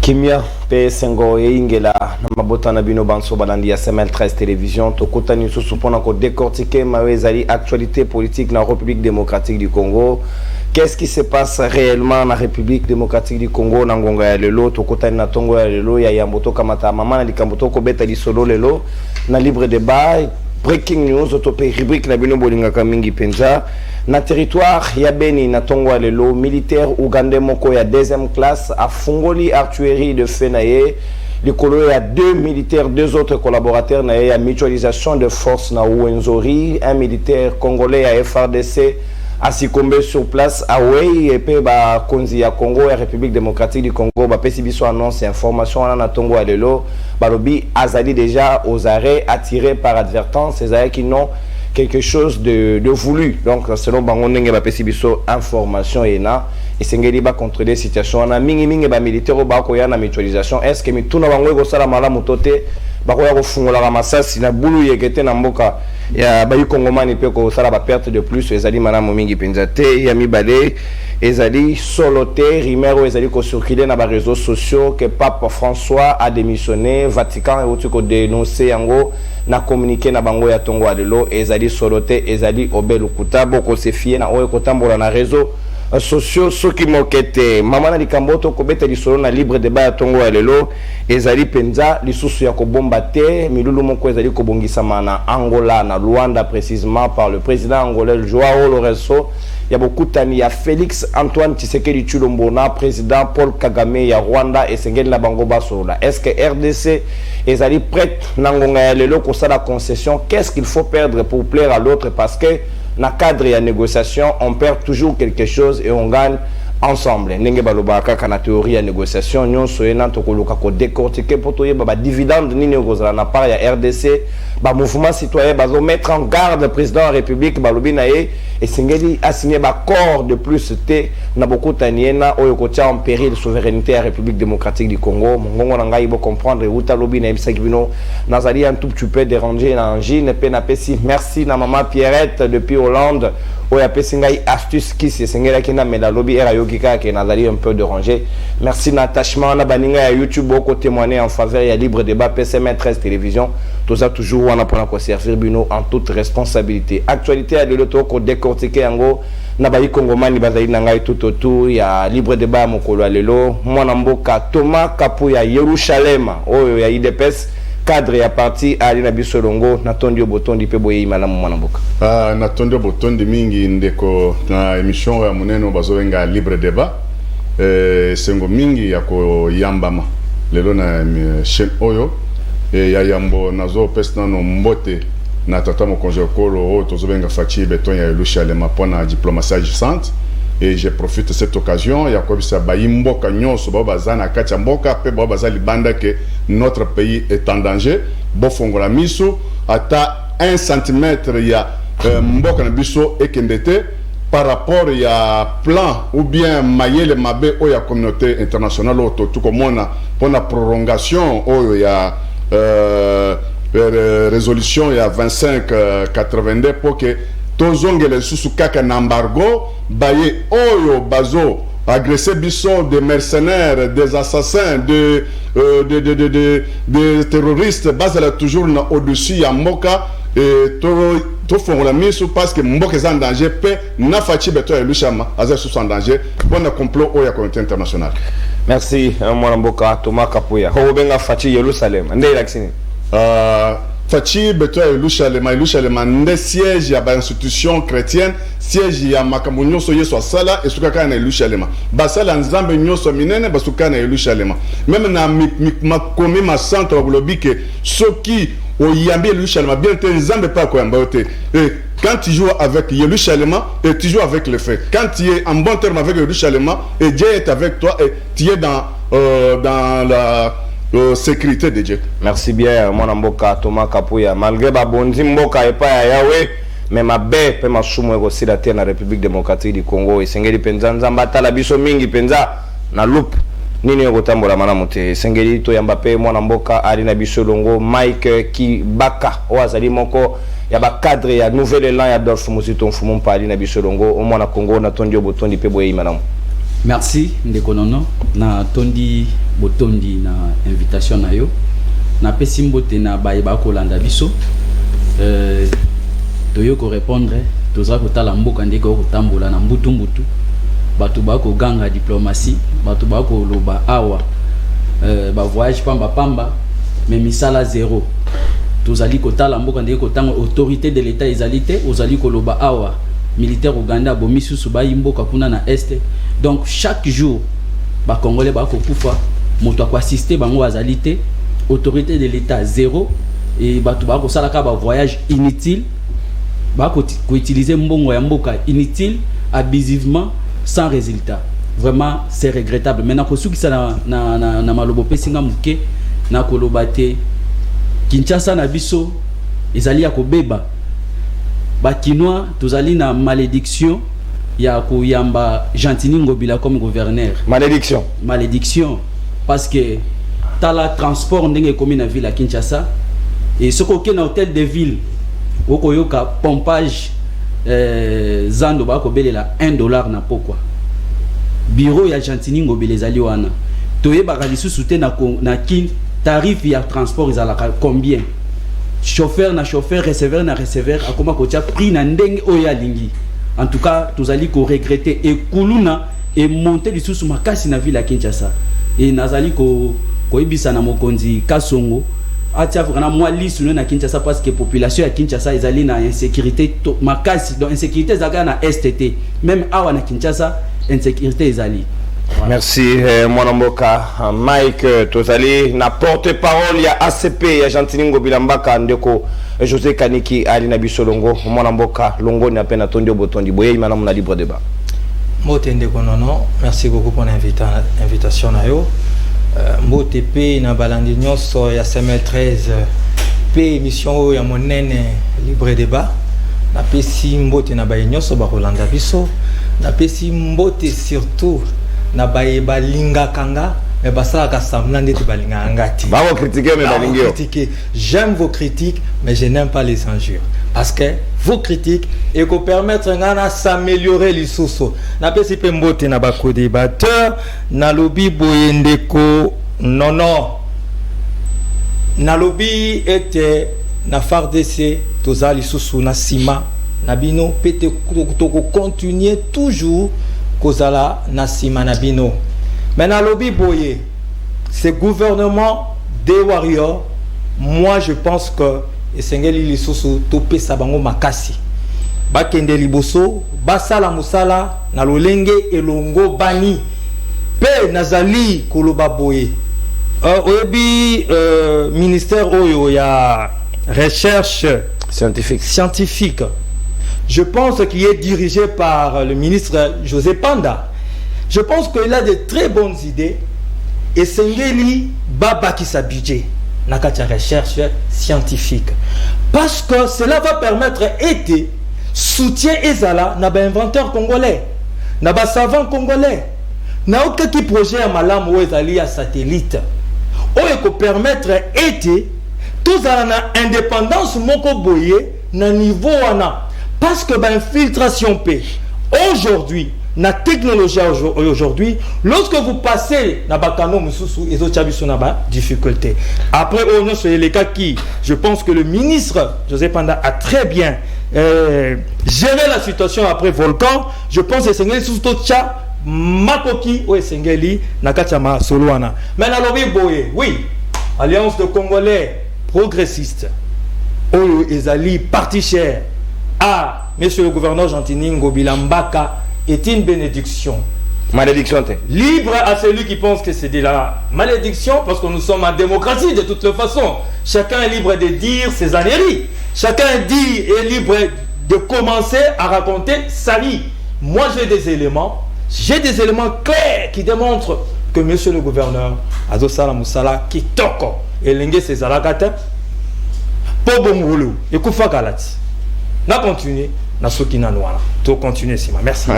Kimia P5 Ingela Namabota Nabino Banso Balandi ya SML13 Télévision Tokota Nisusu pona ko décortiquer mawezali actualité politique dans la République démocratique du Congo. Qu'est-ce qui se passe réellement dans la République démocratique du Congo na ngonga ya lelo Tokota na tongo ya lelo ya Yamboto Kamata mama na likamboto ko beta li solo lelo na libre débat breaking news autopé rubrique na bino bolinga kamingi penza na territoire ya Beni na tongo ya lelo militaire ougandais moko ya deuxième classe a fungoli artuerie de Fenaye likolo ya deux militaires deux autres collaborateurs na ya mutualisation de forces na Wenzori un militaire congolais à FRDC a succombé sur place à Wei et puis ba konzi ya Congo et République démocratique du Congo ba pesi biso annonce information na tongo ya lelo balobi azali déjà aux arrêts attirés par advertence ces arrêts qui n'ont quelque chose de voulu donc selon bango ndenge ba pesi biso information ena et sengeli ba contrôler situation na mingi ba militaire ba ko ya na mutualisation est-ce que mituna bango ko sala mala mutote ba ko ya ko fungola ka masasi na bulu yekete na mboka ya bayi kongomani pe ko sala ba perte de plus ezali malamu mingi penza te ya mibale ezali solote rimero ezali ko circuler na ba réseaux sociaux que Pape François a démissionné Vatican et autres ko dénoncer yango na communiquer na bango ya tongo adelo ezali solote ezali obelukuta boko se fier na oyo ko tambola na réseaux sociaux soki mokete mama na likamboto ko beta lisolo na libre débat ya tongo ya lelo ezali penza lisusu ya ko bomba te milulu moko ezali ko bongisama na Angola na Luanda précisément par le président angolais Joao Lourenço ya bokutani ya Félix Antoine Tshisekedi Tshilombo na président Paul Kagame ya Rwanda et sengeli na bango basola est-ce que RDC ezali prête na ngonga ya lelo ko sala concession qu'est-ce qu'il faut perdre pour plaire à l'autre parce que na cadre ya négociation on perd toujours quelque chose et on gagne ensemble ndenge balobaka kana théorie ya négociation nyonso ena tokoluka ko décortiquer pour toyeba ba dividende nini okozala na part ya RDC ba mouvement citoyen bazo mettre en garde le président de la République balobi na ye et singeli a signé ba accord de plus te na beaucoup taniena oyo ko tia en péril souveraineté à République démocratique du Congo mongongo na ngai bo comprendre uta lobi na bisaki bino nazali un tout petit peu dérangé na angine pe na pesi merci na maman Pierrette depuis Hollande oya pesi ngai astuce qui se singela kina mela lobi era yokika ke nazali un peu dérangé merci n'attachement na baninga ya YouTube ko témoigner en faveur ya libre débat PCM13 télévision tout ça toujours on apprend à servir bino en toute responsabilité actualité à de l'auto ko décortiquer yango na bayi kongomani bazali na ngai tout autour ya libre débat mokolo lelo mwana mboka Thomas Kapuya Yerusalema oyo ya IDPS cadre ya parti ali na bisolongo na tondio botondi pe boye malamu mwana mboka na tondio botondi mingi ndeko na émission ya muneno bazowenga libre débat sengo mingi ya ko yambama lelo na chaîne oyo ya yambo nazo pesna no mbote na tata mo konje kolo tozobenga fachi beton ya Yerusalema pona diplomatie agissante et je profite de cette occasion ya ko bisa bayimboka nyonso ba bazana kacha mboka pe ba bazali banda que notre pays est en danger bo fongola miso ata 1 cm ya mboka na biso ekendete par rapport ya plan ou bien mayele mabe o ya communauté internationale auto tout comme on a pour la prolongation o ya résolution ya 2582 pour que tozongele susu kaka na embargo baye oyo bazo agresser biso des mercenaires des assassins de terroristes basala toujours na au-dessus ya mboka et to fongola miso parce que mboka est en danger pe na fachi beto ya lushama aza sous en danger bon complot oya communauté internationale merci mwana mboka Thomas Kapuya ho benga fachi Yerusalem ndé laksini Fachi beto Yerusalema nde siège ya ba institution chrétienne siège ya makambo nyonso yeso sala esukaka na Yerusalema basala nzambe nyonso minene basuka na Yerusalema même na makomi ma centre globike soki oyambi Yerusalema bien te nzambe pas ko yamba te et quand tu joues avec Yerusalema et tu joues avec le fait quand tu es en bon terme avec Yerusalema et Dieu est avec toi et tu es dans la sécurité de Dieu. Merci bien, mon mboka Thomas Kapuya. Malgré ba bondi mboka epa ya Yahweh, mais ma be pe masumu aussi la terre na République démocratique du Congo et sengeli penza nzamba tala biso mingi penza na loup nini ko tambola mana mote sengeli to yamba pe mwana mboka ali na biso longo Mike Kibaka o azali moko ya ba cadre ya nouvel élan ya Adolphe Musito mfumu pa ali na biso longo o mwana Congo na tondio botondi pe boye imanamu Merci ndeko nono na tondi botondi na invitation na yo na pesi mbote na bayeba kolanda biso toyo ko répondre toza kotala mboka ndeko kotambola na mbutu bato bako ganga diplomatie bato bako loba awa ba voyage pamba mais misala zéro tozali kotala mboka ndeko kotanga autorité de l'état ezalité ozali koloba awa militaire Ouganda bomisusu ba imboka kuna na est. Donc chaque jour ba congolais ba ko kufa moto ko assister bango azalité autorité de l'état zéro et bato ba ko sala ka ba voyage inutile ba ko utiliser mbongo ya mboka inutile abusivement sans résultat. Vraiment c'est regrettable. Maintenant ko suki ça na malobo pesinga muke na kolobate Kinshasa na biso ezali ya kobeba ba kinois tozali na malédiction ya koyamba Gentini Ngobila comme gouverneur. Malédiction parce que tala transport ndenge komi na ville à Kinshasa et ce qu'on na hôtel de ville okoyoka pompage zando ba ko belela $1 na pokwa bureau ya Gentini Ngobila ezali wana toyeba ka lisusu te na kin tarif ya transport ezalaka combien chauffeur na chauffeur receveur na receveur akoma ko tia prix na ndenge oya lingi. En tout cas tozali ko regretter et kuluna et monter lisusu makasi na ville ya Kinshasa et nazali ko ibisa na mokonzi Kasongo atia vraiment moi lisu na Kinshasa parce que population ya Kinshasa ezali na insécurité makasi donc insécurité zaka na STT même awa na Kinshasa insécurité ezali. Voilà. Merci Mwanamboka Mike tozali na porte-parole ya ACP ya Gentini Ngobila Mbaka ndeko José Kaniki ali na bisolongo Mwanamboka longo ni apena tondi obotondi boye imana muna libre débat. Mbote ndeko nono, merci beaucoup pour l'invitation na yo. Mbote pe na balandi nyonso ya semaine 13 pe émission ya monene libre débat. Na pesi mbote na baye nyonso ba Rolanda biso. Na pesi mbote surtout na baye balinga kanga mais basala ka semblant d'être balinga ngati. Ba vous critiquer mais balingio. J'aime vos critiques mais je n'aime pas les injures parce que vos critiques et qu'on permettre ngana s'améliorer les sources. Na pesi pe mbote na ba co-débatteur na lobby boyendeko non na lobby était na FARDC tozali sousou na sima na bino pete toko continuer toujours kozala na sima na bino. Maintenant lobby boye ce gouvernement des warriors, moi je pense que esengeli lisusu topé sabango makasi bakende liboso basala musala na lolenge elongo bani pe nazali koloba boye oyebi ministère oyo ya recherche scientifique. Je pense qu'il est dirigé par le ministre José Panda. Je pense qu'il a de très bonnes idées et Sengeli Baba qui sa budget na katia recherche scientifique parce que cela va permettre aider soutien ezala na ba inventeur congolais na ba savant congolais na aucun projet à malamu ou ezali ya satellite o eko permettre aider tous na indépendance moko boye na niveau wana parce que ba infiltration paix aujourd'hui na technologie aujourd'hui lorsque vous passez na bakano mususu ezochabiso na ba difficulté après on sur les cas qui je pense que le ministre José Panda a très bien géré la situation après volcan. Je pense que Sengeli surtout tcha makoki ou Sengeli na kachama soloana mais na lobi boye oui alliance de congolais progressistes oyo ezali parti cher à monsieur le gouverneur Gentini Ngobila Mbaka est une bénédiction. Malédiction. Libre à celui qui pense que c'est de la malédiction, parce que nous sommes en démocratie de toutes les façons. Chacun est libre de dire ses âneries. Chacun est libre de commencer à raconter sa vie. Moi, j'ai des éléments clairs qui démontrent que monsieur le gouverneur Azosala Moussala qui toque et l'engue ses alakata pour bon et koufa galati. Na continuer. To continuer Sima. Merci.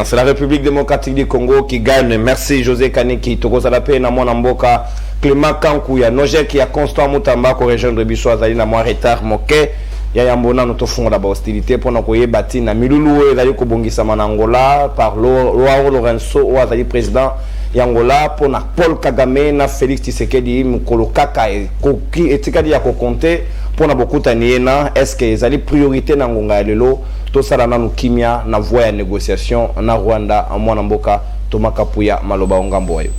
C'est la République démocratique du Congo qui gagne. Merci José Kaniki. Toko Salape na mwana mboka Clément Kankou ya Noje qui a constant Moutamba ko rejoindre biso azali na moi retard moke ya yambona no tofunga ba hostilité pona ko yebati na milulu ezali ko bongisa Angola par Lorenzo ou azali président Angola pona Paul Kagame na Félix Tshisekedi mukolo kaka koki etikadi ya ko compter pona bokuta niena est-ce que ezali priorité na ngonga ya lelo to sala na kimia na voie ya négociation na Rwanda mwana mboka Thomas Kapuya maloba ongambo wayo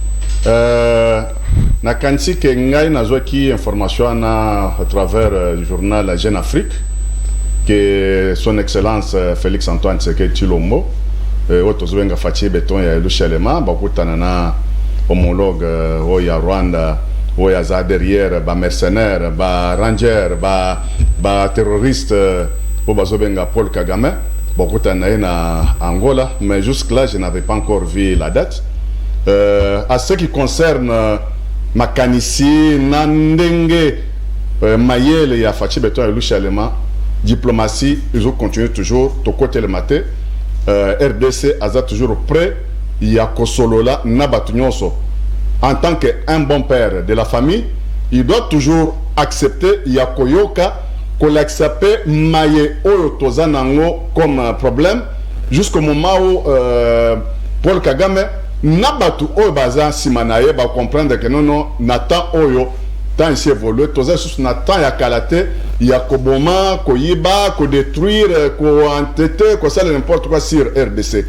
na kanti ke ngai nazwaki information na à travers le journal La Jeune Afrique que son excellence Félix Antoine Tshisekedi Tshilombo otozobenga Fachi Beton ya Lushalema bakutana na homologue ya Rwanda oya za derrière ba mercenaire ba ranger ba terroriste po bazobenga Paul Kagame bakutana na Angola, mais jusque là je n'avais pas encore vu la date. À ce qui concerne Makanisi, Nandenge, Mayele et Fachi Beton et Lushalema, diplomatie, ils ont continué toujours, de côté le matin. RDC a toujours prêt, il y a Kosolola, Nabatunyonso. En tant qu'un bon père de la famille, il doit toujours accepter, il y a Koyoka, qu'on accepte Maye Oyo Tozanango comme problème, jusqu'au moment où Paul Kagame Nabatu Oyo Baza Simanaye va comprendre que non, Nathan Oyo, tant il s'est évolué, Toza sous Nathan ya Kalate, il y a Koboma, Koyiba, Ko détruire, Ko entêter, Ko ça n'importe quoi sur RDC.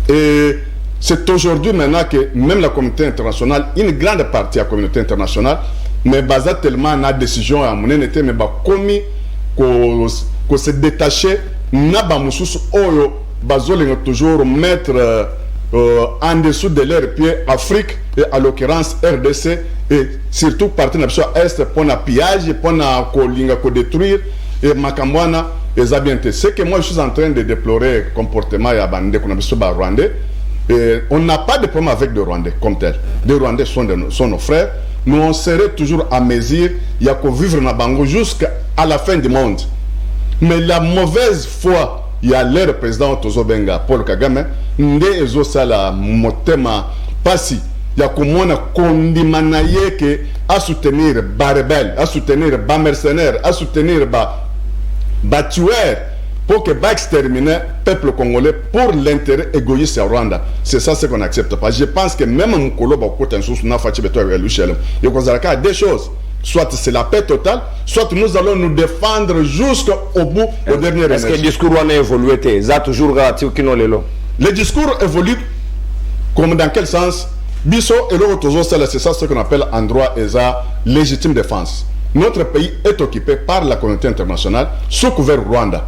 Et c'est aujourd'hui maintenant que même la communauté internationale, une grande partie de la communauté internationale, mais basé tellement na décision à mon été, mais bah commis qu'on se détacher, n'a pas moussous Oyo, bazoling toujours mettre en dessous de leurs pieds Afrique et à l'occurrence RDC et surtout partie de la Est pour un pillage, pour un colinga, pour détruire et Makambwana et Zabiente. Ce que moi je suis en train de déplorer le comportement de Bandé qu'on a vu Rwandais. Et on n'a pas de problème avec les Rwandais comme tel. Les Rwandais sont nos frères. Nous on serait toujours à mesure, il y a qu'à vivre dans Bango jusqu'à la fin du monde. Mais la mauvaise foi, il y a l'air président Tozo Benga, Paul Kagame, nde ezo sala motema pasi, il y a comme on a condamné que à soutenir bas rebelles, à soutenir bas mercenaires, à soutenir bas tueurs, pour que bas exterminer le peuple congolais pour l'intérêt égoïste à Rwanda. C'est ça ce qu'on n'accepte pas. Je pense que même un colo va côté un sous na fachi beto avec Luchelem. Il y a deux choses. Soit c'est la paix totale, soit nous allons nous défendre jusqu'au bout, au dernier énergie. Est-ce que le discours a évolué? Ça toujours relatif qui non lelo. Le discours évolue comme dans quel sens? Bisso et l'autre c'est ça ce qu'on appelle en droit et ça légitime défense. Notre pays est occupé par la communauté internationale sous couvert Rwanda.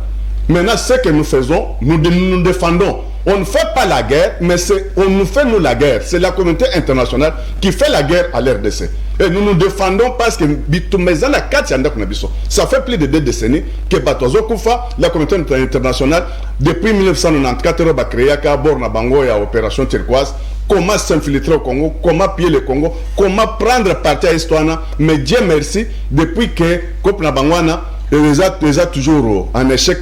Maintenant, ce que nous faisons, nous nous défendons. On ne fait pas la guerre, mais on nous fait nous la guerre. C'est la communauté internationale qui fait la guerre à l'RDC. Et nous nous défendons parce que ça fait plus de 2 décennies que Batozo Koufa, la communauté internationale, depuis 1994, a créé à bord na Bango et à Opération Turquoise. Comment s'infiltrer au Congo, comment piller le Congo, comment prendre parti à l'histoire. Mais Dieu merci, depuis que Kopna Bangwana, ils ont toujours un échec,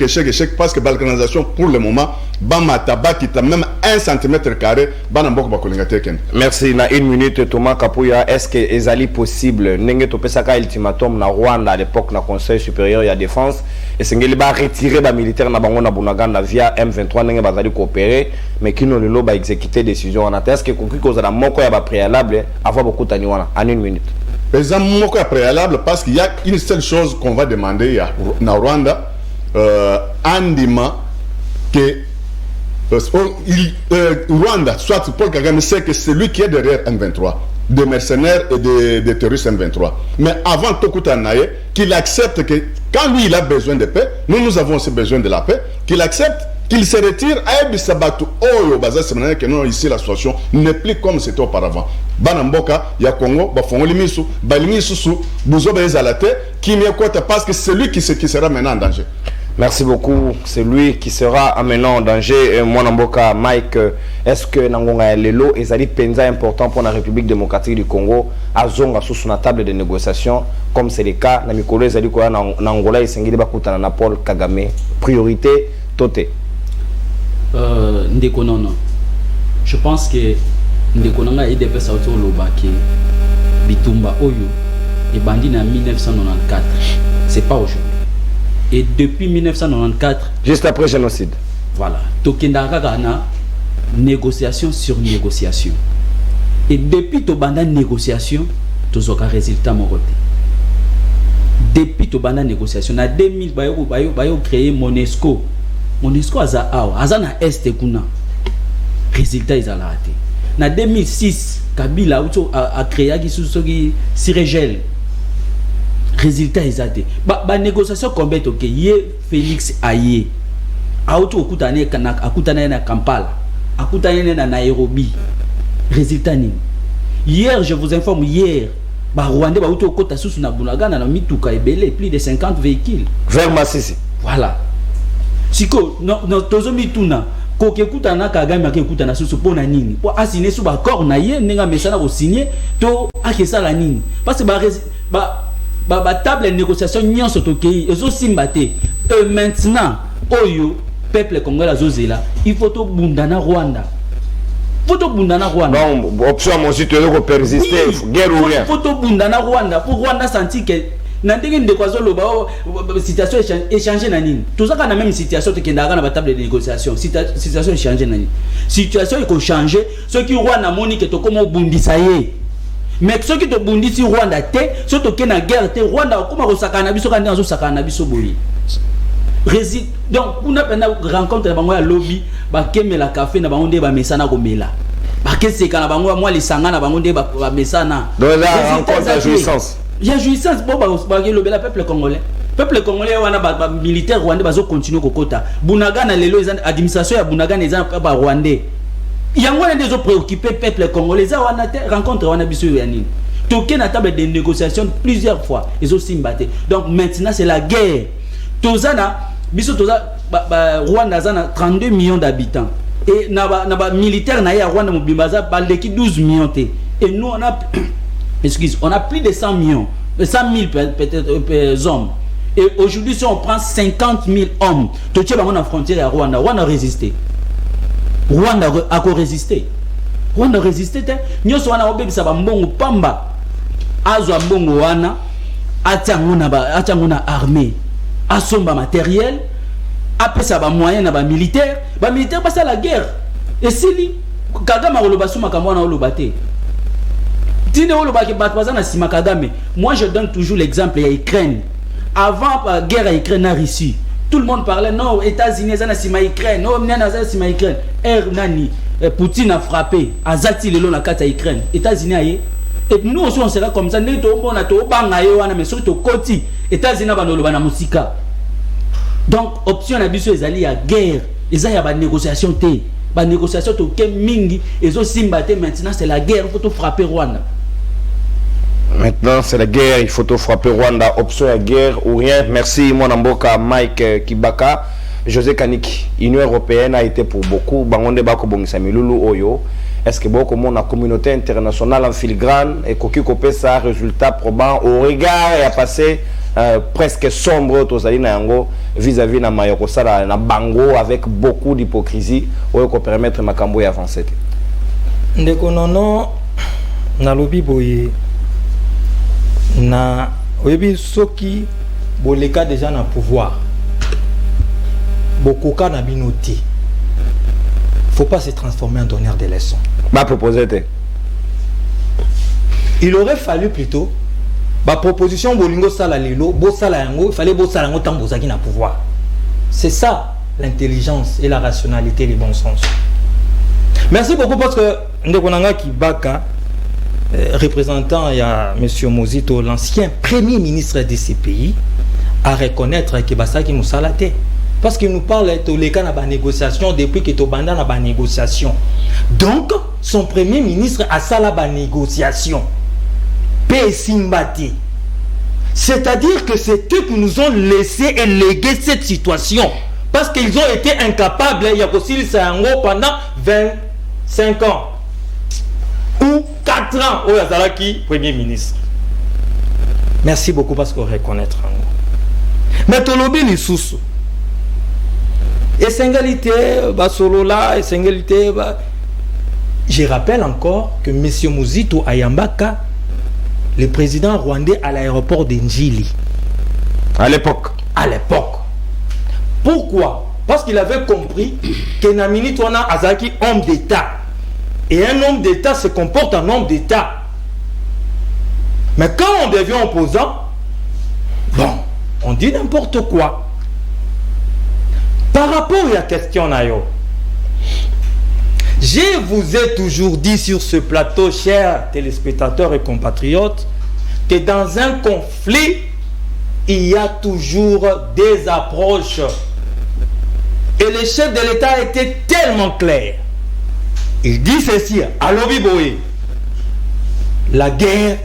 parce que la balkanisation, pour le moment, Bama Tabac, qui a même 1 cm², Banambok Bakolingate. Merci. Na 1 minute, Thomas Kapuya, est-ce que c'est possible, Nenge Topesaka ultimatum na Rwanda à l'époque, na Conseil supérieur de la défense, et c'est qu'il va retirer les militaires na Bango na Bunagana via M23, Nenge Bazali coopérer, mais qui ne l'a pas exécuté décision en attente. Est-ce que vous avez un peu préalable avant beaucoup de temps en 1 minute? C'est un préalable parce qu'il y a une seule chose qu'on va demander à Rwanda, Andima, que Rwanda, soit Paul Kagame, sait que c'est lui qui est derrière M23, des mercenaires et des terroristes M23. Mais avant Tokutanaye, qu'il accepte que quand lui il a besoin de paix, nous avons aussi besoin de la paix, qu'il accepte, qu'il se retire à Ebisabatu, Oyo, Baza, c'est que non, ici la situation n'est plus comme c'était auparavant. Banamboka, ya Congo, Bafongo Limisu, Balimisu, Bouzo Bezalate, qui n'y a quoi parce que c'est lui qui sera maintenant en danger. Merci beaucoup. C'est lui qui sera maintenant en danger. Mwanamboka, Mike, est-ce que Nangonga Lelo est un penza important pour la République démocratique du Congo à Zonga sous une table de négociation, comme c'est le cas dans Mikolo Ezali Koya Nangola et Sengili Bakuta na Paul Kagame. Priorité, Toté. Ndeko non. Je pense que Ndeko Nanga est des personnes autour de l'Obaki, Bitumba Oyo, et bandit en 1994. C'est pas aujourd'hui. Et depuis 1994, juste après le génocide, voilà, tokendaka na négociation sur négociation. Et depuis to banda négociation, tozoka résultat mon côté. Depuis to banda négociation, na 2000 bayo créé Monesco. Monesco aza na est kuna. Résultat ils a raté. Na 2006, Kabila a créé qui Sirégel. Résultat ils a été. Ba négociation combien ok, yé Félix Aye. Auto okutane akutana na Kampala, akutana na Nairobi. Résultat ni. Hier, je vous informe, hier, Rwandais ba auto kota susu na Bunagana na mituka ebele plus de 50 véhicules. Vers Massissi. Voilà. Siko no tozomi tuna ko kekutana Kagame akekutana susu pona nini? Po assigner sous accord na ye nenga mesana ko signer to akesala nini? Parce que ba table de négociation nyonso tokei ezo simbate. Et maintenant, oyo peuple congolais azozela, il faut to bundana Rwanda. Faut bundana Rwanda. Non, option moi si tu veux persister, guerre ou rien. Faut bundana Rwanda pour Rwanda sentir que na ndenge ndekwazo loba situation échanger na nini. Tozaka na même situation tokendaka na ba table de négociation. Situation échanger na nini. Situation iko changer, ceux qui Rwanda moni que to comme bundisa ye. Mais ceux qui te bundisi Rwanda te, ceux qui na guerre te Rwanda comment ko sakana biso kandi azo sakana biso boyi. Donc on a rencontre na bango ya lobby ba kemela café na bango nde ba mesana ko mela ba keseka na bango moi lisanga na bango nde ba mesana donc là rencontre la jouissance, il y a jouissance bon ba lobby la peuple congolais wana ba militaire rwandais bazo continuer kokota Bunagana lelo administration ya Bunagana eza ba rwandais yango na des préoccupé peuple congolais za wana te rencontre wana biso ya nini toke na table de négociation plusieurs fois ils ont simbate. Donc maintenant c'est la guerre. Tozana biso toza Rwanda zana 32 millions d'habitants et na ba militaire na ya Rwanda mobimbaza baleki 12 millions te. Et nous on a on a plus de 100 millions 100 000 peut-être hommes. Et aujourd'hui si on prend 50 000 hommes to tche bango na frontière ya Rwanda a résisté. Rwanda a résisté. Rwanda résisté te nyoso wana obebisa ba mbongo pamba azwa mbongo wana atanguna armée asomba matériel après ça ba moyen na ba militaire passe la guerre et si Kagame oloba suma kamwana oloba te tine oloba ke bat bazana sima Kagame. Moi je donne toujours l'exemple ya Ukraine avant la guerre à Ukraine na Russie. Tout le monde parlait non États-Unis zana sima Ukraine non mnana zana sima Ukraine nani Poutine a frappé azati lelo na kata Ukraine États-Unis aye. Et nous aussi on sera comme ça ne to bona to banga ye wana mais surtout koti États-Unis banolo bana musika. Donc option na biso ezali ya guerre ezali ya ba négociation te ba négociation to ke mingi ezo simbate. Maintenant c'est la guerre, il faut to frapper Rwanda. Maintenant c'est la guerre, il faut to frapper Rwanda, option ya guerre ou rien. Merci mon amboka Mike Kibaka. José Kaniki, Union européenne a été pour beaucoup bangonde bako bongisa milulu oyo. Est-ce que beaucoup mon la communauté internationale en filigrane et koki kopé ça résultat probant au regard et a passé presque sombre tozali na yango vis-à-vis na mayoko sala na bango avec beaucoup d'hypocrisie oyo ko permettre makambo ya avancer. Ndeko nono na lobi boye na oyebi soki boleka déjà na pouvoir bokoka na binoti. Faut pas se transformer en donneur de leçons. Ma proposé. Il aurait fallu plutôt ma proposition bolingo sala lelo bo sala yango, il fallait bo sala yango tant bozaki na pouvoir. C'est ça l'intelligence et la rationalité, le bon sens. Merci beaucoup parce que Ndekonanga Kibaka représentant il y a monsieur Mozito, l'ancien premier ministre de ces pays, à reconnaître que basaki musalate. Parce qu'il nous parle de l'écart de la négociation depuis que Tobanda na ba négociation. Donc, son premier ministre a ça la négociation. Simbati. C'est-à-dire que c'est eux qui nous ont laissé et légué cette situation. Parce qu'ils ont été incapables, il y a aussi pendant 25 ans. Ou 4 ans. Oh, Yazalaki, premier ministre. Merci beaucoup parce qu'on reconnaît. Mais Tolobi ni sous. Et singalité, Basolola, et singalité. Je rappelle encore que M. Muzito Ayambaka, le président rwandais à l'aéroport d'Njili. À l'époque. À l'époque. Pourquoi? Parce qu'il avait compris que Namini Touana Azaki, homme d'État. Et un homme d'État se comporte en homme d'État. Mais quand on devient opposant, bon, on dit n'importe quoi. Par rapport à la question Nayo, je vous ai toujours dit sur ce plateau, chers téléspectateurs et compatriotes, que dans un conflit, il y a toujours des approches. Et le chef de l'État était tellement clair. Il dit ceci, à Lobiboé, la guerre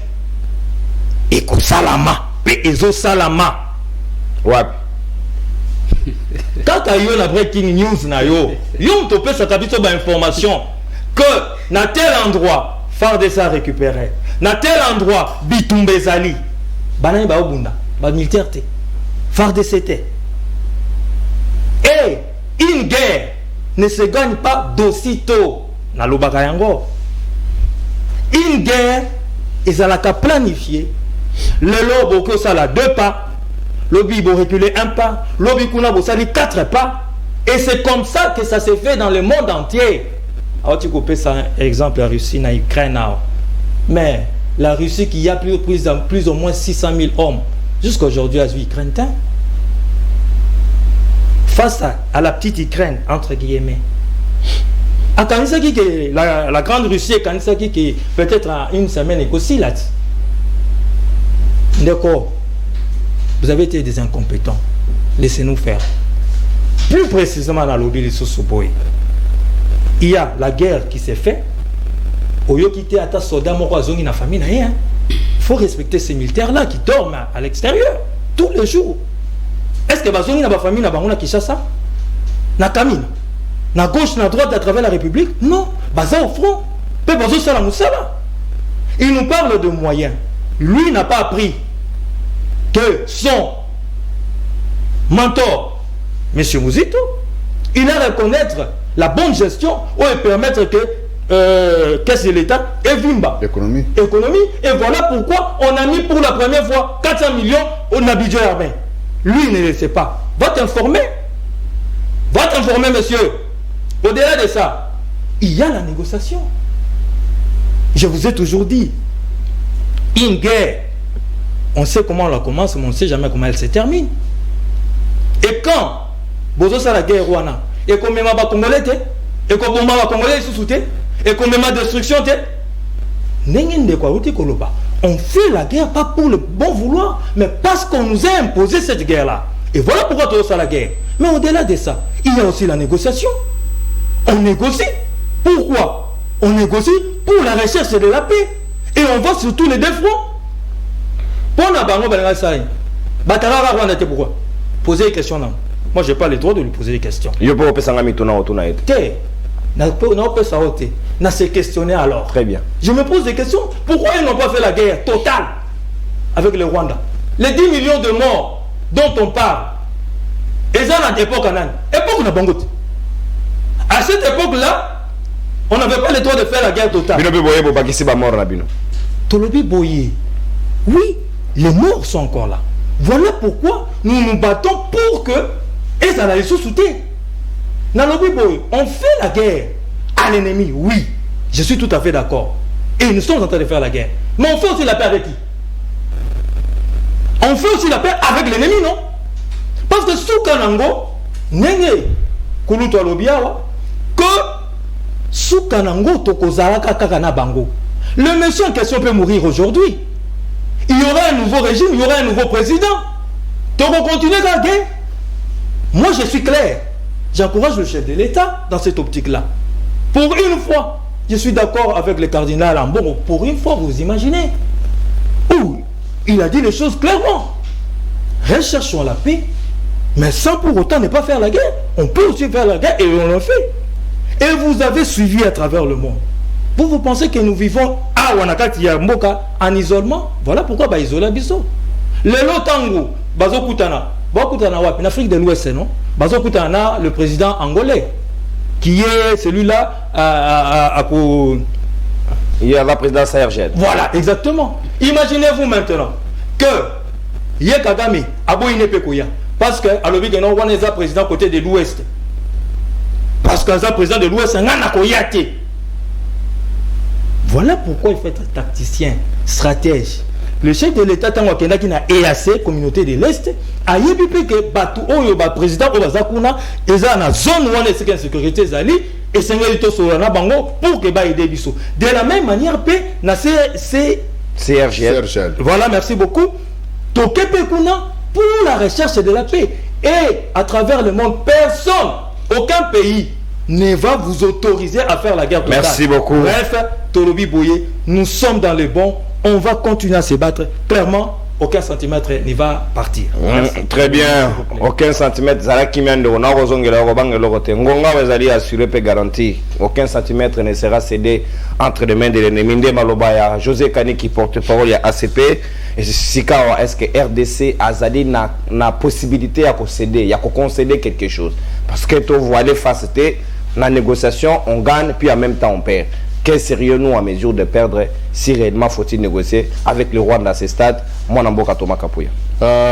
est comme salama, et ezo salama. Ouais. Quand tu as eu la breaking news, tu peux s'attablir ba information que dans tel endroit, FARDC a récupéré. Dans tel endroit, Bitumbe Zali. Banani ba obunda, ba militaire te. FARDC te. Et une guerre ne se gagne pas d'aussitôt. Na lobaka yango. Une guerre, ils ont qu'à planifier. Le lobo que ça là 2 pas. Lobby va reculer 1 pas, lobby kuna va salir 4 pas, et c'est comme ça que ça se fait dans le monde entier. Alors tu coupes ça, exemple la Russie, na Ukraine, mais la Russie qui a plus ou moins 600 000 hommes, jusqu'à aujourd'hui à l'Ukraine, face à la petite Ukraine, entre guillemets. À Kanisaki, la grande Russie, Kanisaki qui peut-être à une semaine et aussi là. D'accord. Vous avez été des incompétents. Laissez-nous faire. Plus précisément dans l'obéli Sosoboy, il y a la guerre qui s'est faite. Au lieu quitter à ta soldat, il na famille. Il faut respecter ces militaires-là qui dorment à l'extérieur tous les jours. Est-ce que Bazongi na famille na bango na Kinshasa? Na Kamina? Na gauche, na droite à travers la République? Non. Baza au front. Peu Bazo Sala Moussala. Il nous parle de moyens. Lui n'a pas appris que son mentor, M. Mouzito, il a reconnaître la bonne gestion et permettre que caisse de l'État et Vimba. Économie. Et voilà pourquoi on a mis pour la première fois 400 millions au Nabidjo Armé. Lui, il ne le sait pas. Va t'informer. Va t'informer, monsieur. Au-delà de ça, il y a la négociation. Je vous ai toujours dit, une guerre, on sait comment on la commence, mais on ne sait jamais comment elle se termine. Et quand Bozo sa la guerre Rwanda, et qu'on met ma Congolais, et qu'on bomba ma Congolais sous et qu'on met ma destruction, on fait la guerre pas pour le bon vouloir, mais parce qu'on nous a imposé cette guerre-là. Et voilà pourquoi tu as la guerre. Mais au-delà de ça, il y a aussi la négociation. On négocie. Pourquoi? On négocie pour la recherche de la paix. Et on va sur tous les 2 fronts. Pourquoi? Poser des questions. Non. Moi, je n'ai pas le droit de lui poser des questions. Je peux pas se questionner alors. Très bien. Je me pose des questions. Pourquoi ils n'ont pas fait la guerre totale avec le Rwanda? Les 10 millions de morts dont on parle, ils ont à l'époque de Bangote. À cette époque-là, on n'avait pas le droit de faire la guerre totale. Tolobi Boye. Oui, les morts sont encore là. Voilà pourquoi nous nous battons pour que et ça sous soutien. Nalobi Boye, on fait la guerre à l'ennemi, oui. Je suis tout à fait d'accord. Et nous sommes en train de faire la guerre. Mais on fait aussi la paix avec qui? On fait aussi la paix avec l'ennemi, non? Parce que sous Kanango, Nenge Kuluto Alobiawa, que sous Kanango Tokozaraka Kakana Bango, le monsieur en question peut mourir aujourd'hui. Il y aura un nouveau régime, il y aura un nouveau président. Donc on continue la guerre. Moi je suis clair. J'encourage le chef de l'État dans cette optique-là. Pour une fois, je suis d'accord avec le cardinal Ambon. Pour une fois, vous imaginez. Où il a dit les choses clairement. Recherchons la paix, mais sans pour autant ne pas faire la guerre. On peut aussi faire la guerre et on le fait. Et vous avez suivi à travers le monde. Vous pensez que nous vivons à Wanakati Yamboka en isolement? Voilà pourquoi bah isoler biso. Le Lotango, Bazo Kutana, en Afrique de l'Ouest, non? Bazo Kutana, le président angolais, qui est celui-là il y a la présidence ARGN. Voilà, exactement. Imaginez-vous maintenant que Yekagami, Aboine Pekoya, parce que à l'objet non on est président côté de l'Ouest. Parce que le président de l'Ouest c'est un akoyate. Voilà pourquoi il faut être tacticien, stratège. Le chef de l'État tant qu'il na EAC communauté de l'Est a yebi que batu oyo ba président Obazakuna eza na zone où on est sécurité zali et sengeli to solana bango pour que ba aider biso. De la même manière pe na CRGL. Voilà, merci beaucoup. Tokepe kuna pour la recherche de la paix et à travers le monde personne, aucun pays ne va vous autoriser à faire la guerre totale. Merci beaucoup. Bref, Tolobi Boye, nous sommes dans le bon. On va continuer à se battre. Clairement, aucun centimètre ne va partir. Très bien. Aucun centimètre. Zalaki Mendo, on a rozongela robangelo rote. Ngonga wazali assuré pe garantie. Aucun centimètre ne sera cédé entre les mains de l'ennemi. Nde Malobaya, José Kani qui porte-parole à ACP. Et Sikawa, est-ce que RDC Azali n'a possibilité à concéder, à concéder quelque chose? Parce que tu vois les facilités, la négociation, on gagne, puis en même temps on perd. Quel sérieux nous en mesure de perdre si réellement faut-il négocier avec le Rwanda à ce stade? Moi, Namboka Thomas Kapouya.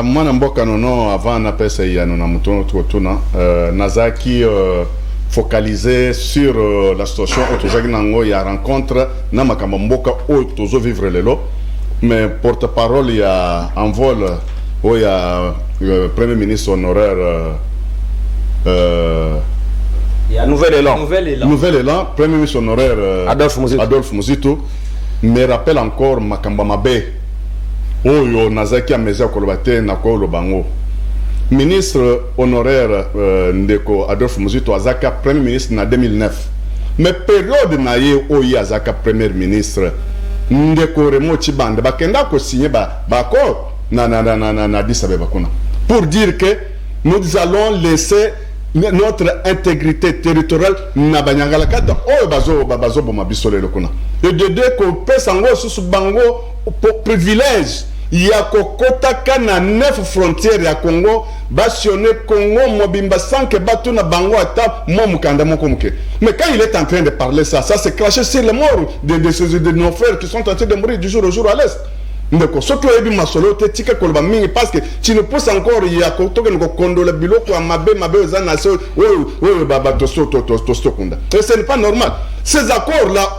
Moi, Namboka non, avant on appelle ça Nazaki focalisé sur la situation autour il y a rencontre Namakamboka autour vivre le lot. Mais porte-parole, il y a un vol où il y a le Premier ministre honoraire. Il y a Nouvel Élan. Nouvel Élan, Premier ministre honoraire Adolphe Muzito me rappelle encore Makamba Mabe. Oyo Nazaki Amezia Kolobate Nako Bango. Ministre honoraire Ndeko Adolphe Muzito Azaka Premier ministre en 2009. Mais période naye Oyi Azaka Premier ministre. Ndeko Remo Chibande bakenda ko signer ba accord na Addis Abeba kuna pour dire que nous allons laisser notre intégrité territoriale na banyangala kata o bazo boma bisolelo kuna et de deux ko pesango susu bango pour privilège ya kokota kana 9 frontières ya Congo basionné Congo mobimba sans que batu na bango ata mo mukanda moko muke. Mais quand il est en train de parler ça c'est craché sur les morts de nos frères qui sont en train de mourir du jour au jour à l'est. D'accord, ce que ebi masolo te tika kolba mingi parce que tu ne peux encore ya ko to ko kondola biloko mabe za so baba to kunda. Et ce n'est pas normal. Ces accords là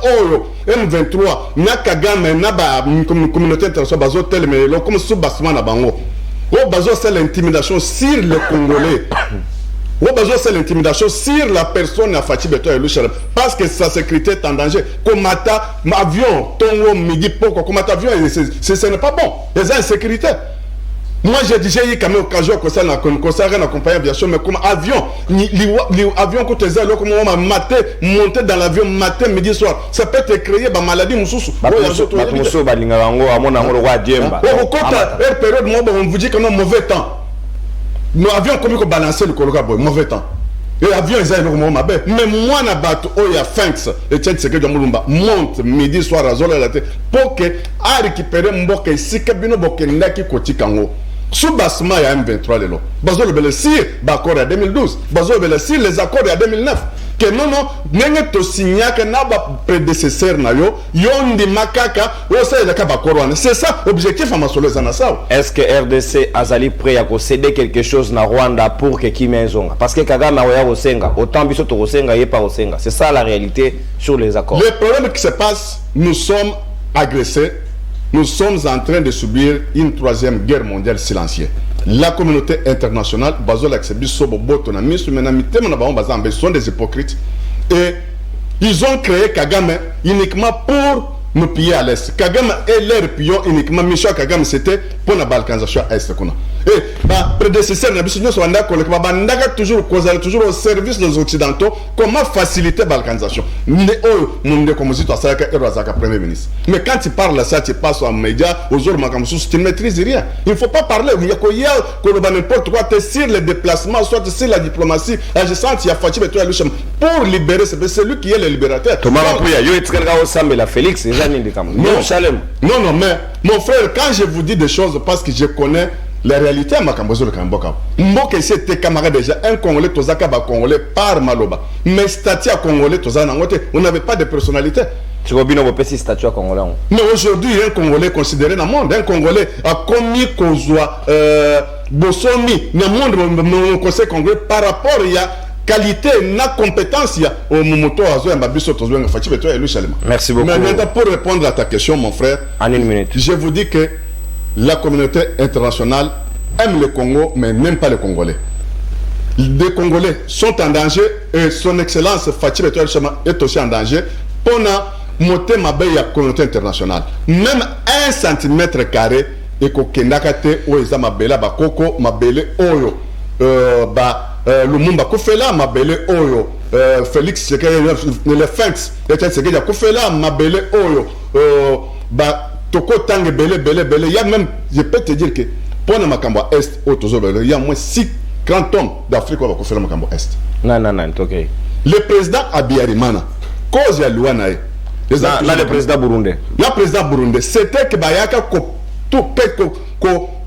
M23 na Kagame na ba communauté internationale bazo tel mais comme sous basement na bango. Bazo c'est l'intimidation sur les Congolais. C'est l'intimidation sur la personne à Fatih Beto et Louchara parce que sa sécurité est en danger. Comme avion, Tongo, Midi, Poko, comme avion, ce n'est pas bon. Les insécurité. Moi, j'ai déjà eu quand même l'occasion que ça n'a accompagné bien sûr, mais comme avion, l'avion que tu as comme on maté, monter dans l'avion matin, midi, soir, ça peut te créer une maladie, moussous. On vous dit que non, mauvais temps. Nous avions commis que balancer le Kologa boy, mauvais temps. Et l'avion ils avaient le mabe. Mais moi na bateau oya Fanks et tchèque c'est que Mulumba monte midi soir à Zola la tête pour que a récupérer mboka ici que bino bokenda ki koti kango. Sous bassement ya M23 lelo. Bazo le belesir bakor à 2012. Bazo le belesir les accords à 2009. Que non nenge to signa que na ba prédécesseur na yo yondi makaka o sa la kabakorwana. C'est ça objectif à masolo zanasa. Est-ce que RDC Azali prêt à céder quelque chose na Rwanda pour que Kimenzonga parce que Kagame oya Osenga autant biso to Osenga yé pas Osenga. C'est ça la réalité sur les accords. Le problème qui se passe, nous sommes agressés. Nous sommes en train de subir une troisième guerre mondiale silencieuse. La communauté internationale, sont des hypocrites. Et ils ont créé Kagame uniquement pour nous piller à l'Est. Kagame et leur pion uniquement, Michel Kagame, c'était pour la balkanisation à l'Est. Et ma prédécesseur, toujours au service des Occidentaux, comment faciliter la balkanisation. Mais quand tu parles ça, tu passes en médias, aux autres, tu ne maîtrises rien. Il ne faut pas parler. Il y a n'importe quoi, sur les déplacements, soit sur la diplomatie, agissante, il y a Fatih Beto pour libérer, c'est celui qui est le libérateur. Thomas Mapouya, yo la Félix, non, mais mon frère, quand je vous dis des choses, parce que je connais la réalité à Makambozo le Kamboka. Mboka ici était camarade déjà, un Congolais, Tozaka Congolais par Maloba. Mais Statia Congolais, Tozana, on n'avait pas de personnalité. Tu vois bien, on peut statut statut congolais. Mais aujourd'hui, un Congolais considéré dans le monde, un Congolais a commis Kozwa, Bossomi, dans le monde, le Conseil congolais, par rapport à la qualité, la compétence, il y a au Momoto, Merci beaucoup. Mais maintenant, pour répondre à ta question, mon frère, en une minute, je vous dis que la communauté internationale aime le Congo, mais n'aime pas les Congolais. Les Congolais sont en danger et son excellence Fachi Beto est aussi en danger pour monter ma belle communauté internationale. Même 1 cm carré et que Kendakate ou Eza Mabela Bakoko Mabele Oyo Lumumba Kofela Mabele Oyo Félix le Fenx et Kofela Mabele Oyo Toko Tange Bele il y a même, je peux te dire que pour le Makamba Est il y a moins 6 grands hommes d'Afrique qui ont fait le Makamba Est. Non, ok. Le président Abiyarimana, cause ya Luana, là, le président burundais. Le président burundais, c'était que Bayaka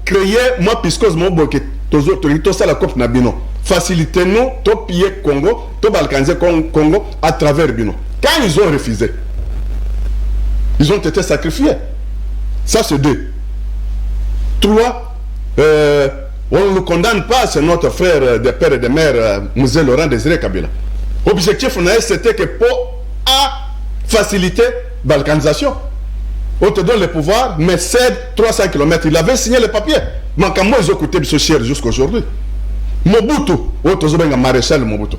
créer moi puisque moi boke to ça la COP Nabino. Faciliter nous, to piller Congo, to balkaniser Congo à travers Bino. Quand ils ont refusé, ils ont été sacrifiés. Ça c'est 2. 3, on ne le condamne pas, c'est notre frère de père et de mère, Mzee Laurent Désiré Kabila. L'objectif, c'était que pour faciliter la balkanisation, on te donne le pouvoir, mais cède 300 km. Il avait signé le papier. Mais quand moi, ils ont coûté ce cher jusqu'à aujourd'hui. Mobutu, maréchal Mobutu.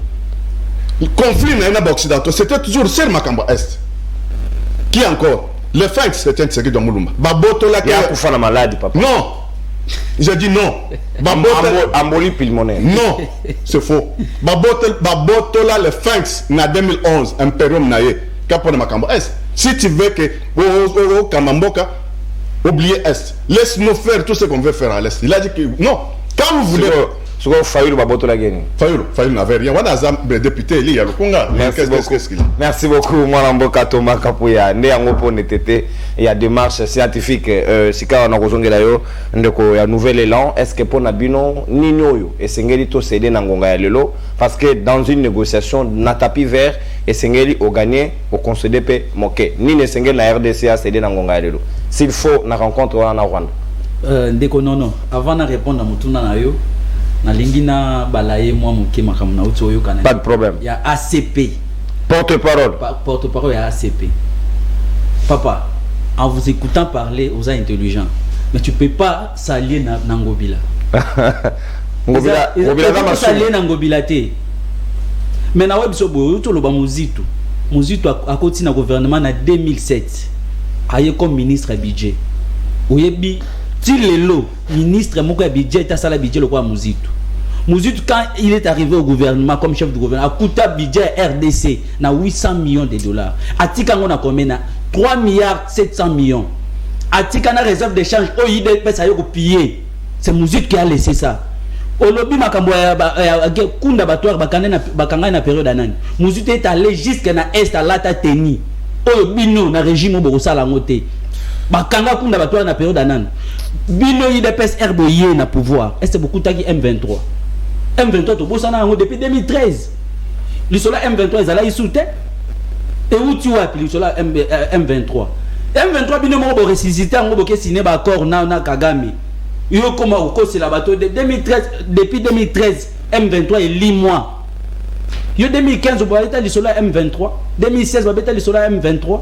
Le conflit dans les Occidentaux, c'était toujours sur Makamba Est. Qui encore? Le FANX, c'était un série de Moulumba. Il y a un coup malade, papa. Non! J'ai dit non. Embolie pulmonaire. Non, c'est faux. Babotola le FANX en 2011, Imperium Naye, Capone Makambo Est. Si tu veux que Kamamboka, oubliez Est. Laisse-nous faire tout ce qu'on veut faire à l'Est. Il a dit que non. Quand vous voulez. Fayulu Babotola Geni. Fayulu n'avait rien. Voilà, le député, il y a le Conga. Merci beaucoup, Mwalamboka Thomas Kapouya. Né en Opo Netete, il y a des démarches scientifiques. Si on a besoin de la nouvel élan, est-ce que pour Nabino, Nino, et Sengeli to cédé Nangonga Lelo, parce que dans une négociation, na tapis vert, et Sengeli au gagné, au concédé pe moqué. Ni ne Sengeli na RDC a cédé Nangonga Lelo. S'il faut, na rencontre en Rwanda. Ndeko non. Avant de répondre à Moutuna Nayo, na lingina balaye moi muke makamuna uto oyo kana. Pas de problème. Il y a ACP. Porte-parole. Porte-parole, il y a ACP. Papa, en vous écoutant parler, vous êtes intelligent. Mais tu peux pas s'allier na Ngobila. Ngobila va s'allier na Ngobila te. Mais na web sobo to lo ba Muzitu. Muzitu a continué na gouvernement na 2007. Aye comme ministre budget. Oyebi ti lelo ministre moko budget ta sala budget le quoi Muzitu. Muzitu quand il est arrivé au gouvernement comme chef du gouvernement a coûté budget RDC na 800 millions de dollars. Atika ngona combien 3 milliards 700 millions. Atika na réserve d'échange o ide pesa yo piller. C'est Muzitu qui a laissé ça. Au lobby makambo ya kunda batwar bakanga na période anani. Muzitu est allé jusqu'à na est à lata teni. O bino na régime bo sala ngote. Bakanga kunda batwar na période anani. Bino IDPS herboyer na pouvoir. Est-ce beaucoup tagi M23. M23 to bosana ngo depuis 2013. Le sola M23 ezala isute. Et où tu vois le sola M23. M23 bino mo bo ressusciter ngo bo ke signer ba accord na Kagame. Yo koma ko c'est la bateau de 2013 depuis 2013 M23 est 10 mois. Yo 2015 bo eta le sola M23, 2016 bo eta le sola M23.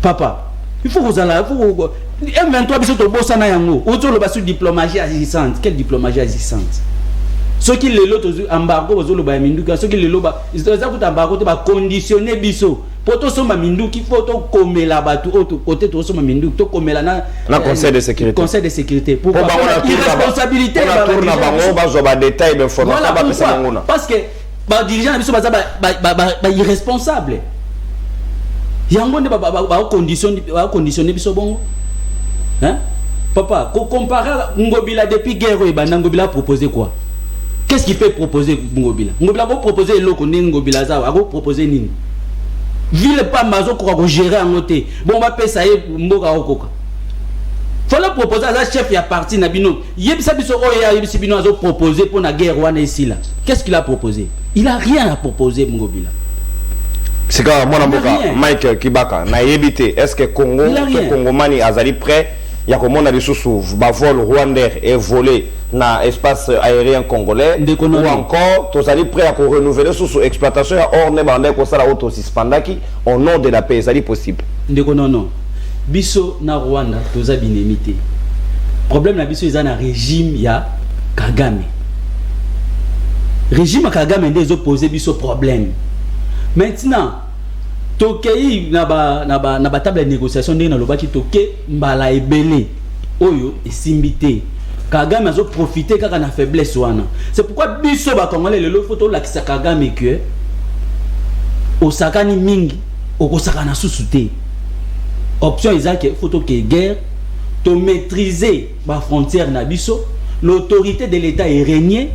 Papa, il faut vous aller pour M23 biso to bosana yango. Auto le basu diplomatie agissante. Quelle diplomatie agissante? Ceux qui les lots embargo bozolo ba minduka, ceux qui les lots ba ils ont tout embargo te ba conditionner biso. Poto soma minduki photo komela batu auto côté to soma minduki to komela na conseil de sécurité. Conseil de sécurité. Pourquoi irresponsabilité ba tourna bango ba zo ba détail d'information ba pesa ngona. Parce que ba dirigeant biso ba irresponsable. Yango ne ba conditionner biso bongo. Hein? Papa, comparer Ngobila depuis guerre et Ngobila a proposé quoi? Qu'est-ce qu'il peut proposer Ngobila? Ngobila va proposer l'eau qu'on Ngobila za, va proposer nini? Ville pas mazo ko gérer en noté. Bon va payer ça mboka okoka. Fallait proposer à chef ya parti na bino. Yebisa biso oya yebisa bino azo proposer pour la guerre wana ici là. Qu'est-ce qu'il a proposé? Il a rien à proposer Ngobila. C'est quand moi Mike Kibaka na yebité est-ce que Congo Congomani azali prêt il y a comment on a des sous ba vol rwandais et volé na espace aérien congolais ou encore tous allez prêt à renouveler sous exploitation hors ne bandé ko sala auto suspendaki au nom de la paix ça possible ndeko non biso na Rwanda toza binemité problème na biso eza na régime ya Kagame régime Kagame ndezo poser biso problème maintenant tokei na ba table de négociation ndenge na lobaki toke mbala ebele oyo esimbité Kagame azo profiter kaka na faiblesse wana c'est pourquoi biso ba congolais lelo photo la kisa Kagame que osakani mingi okosaka na susute option ezaki photo que guerre to maîtriser ba frontière na biso l'autorité de l'état est régnée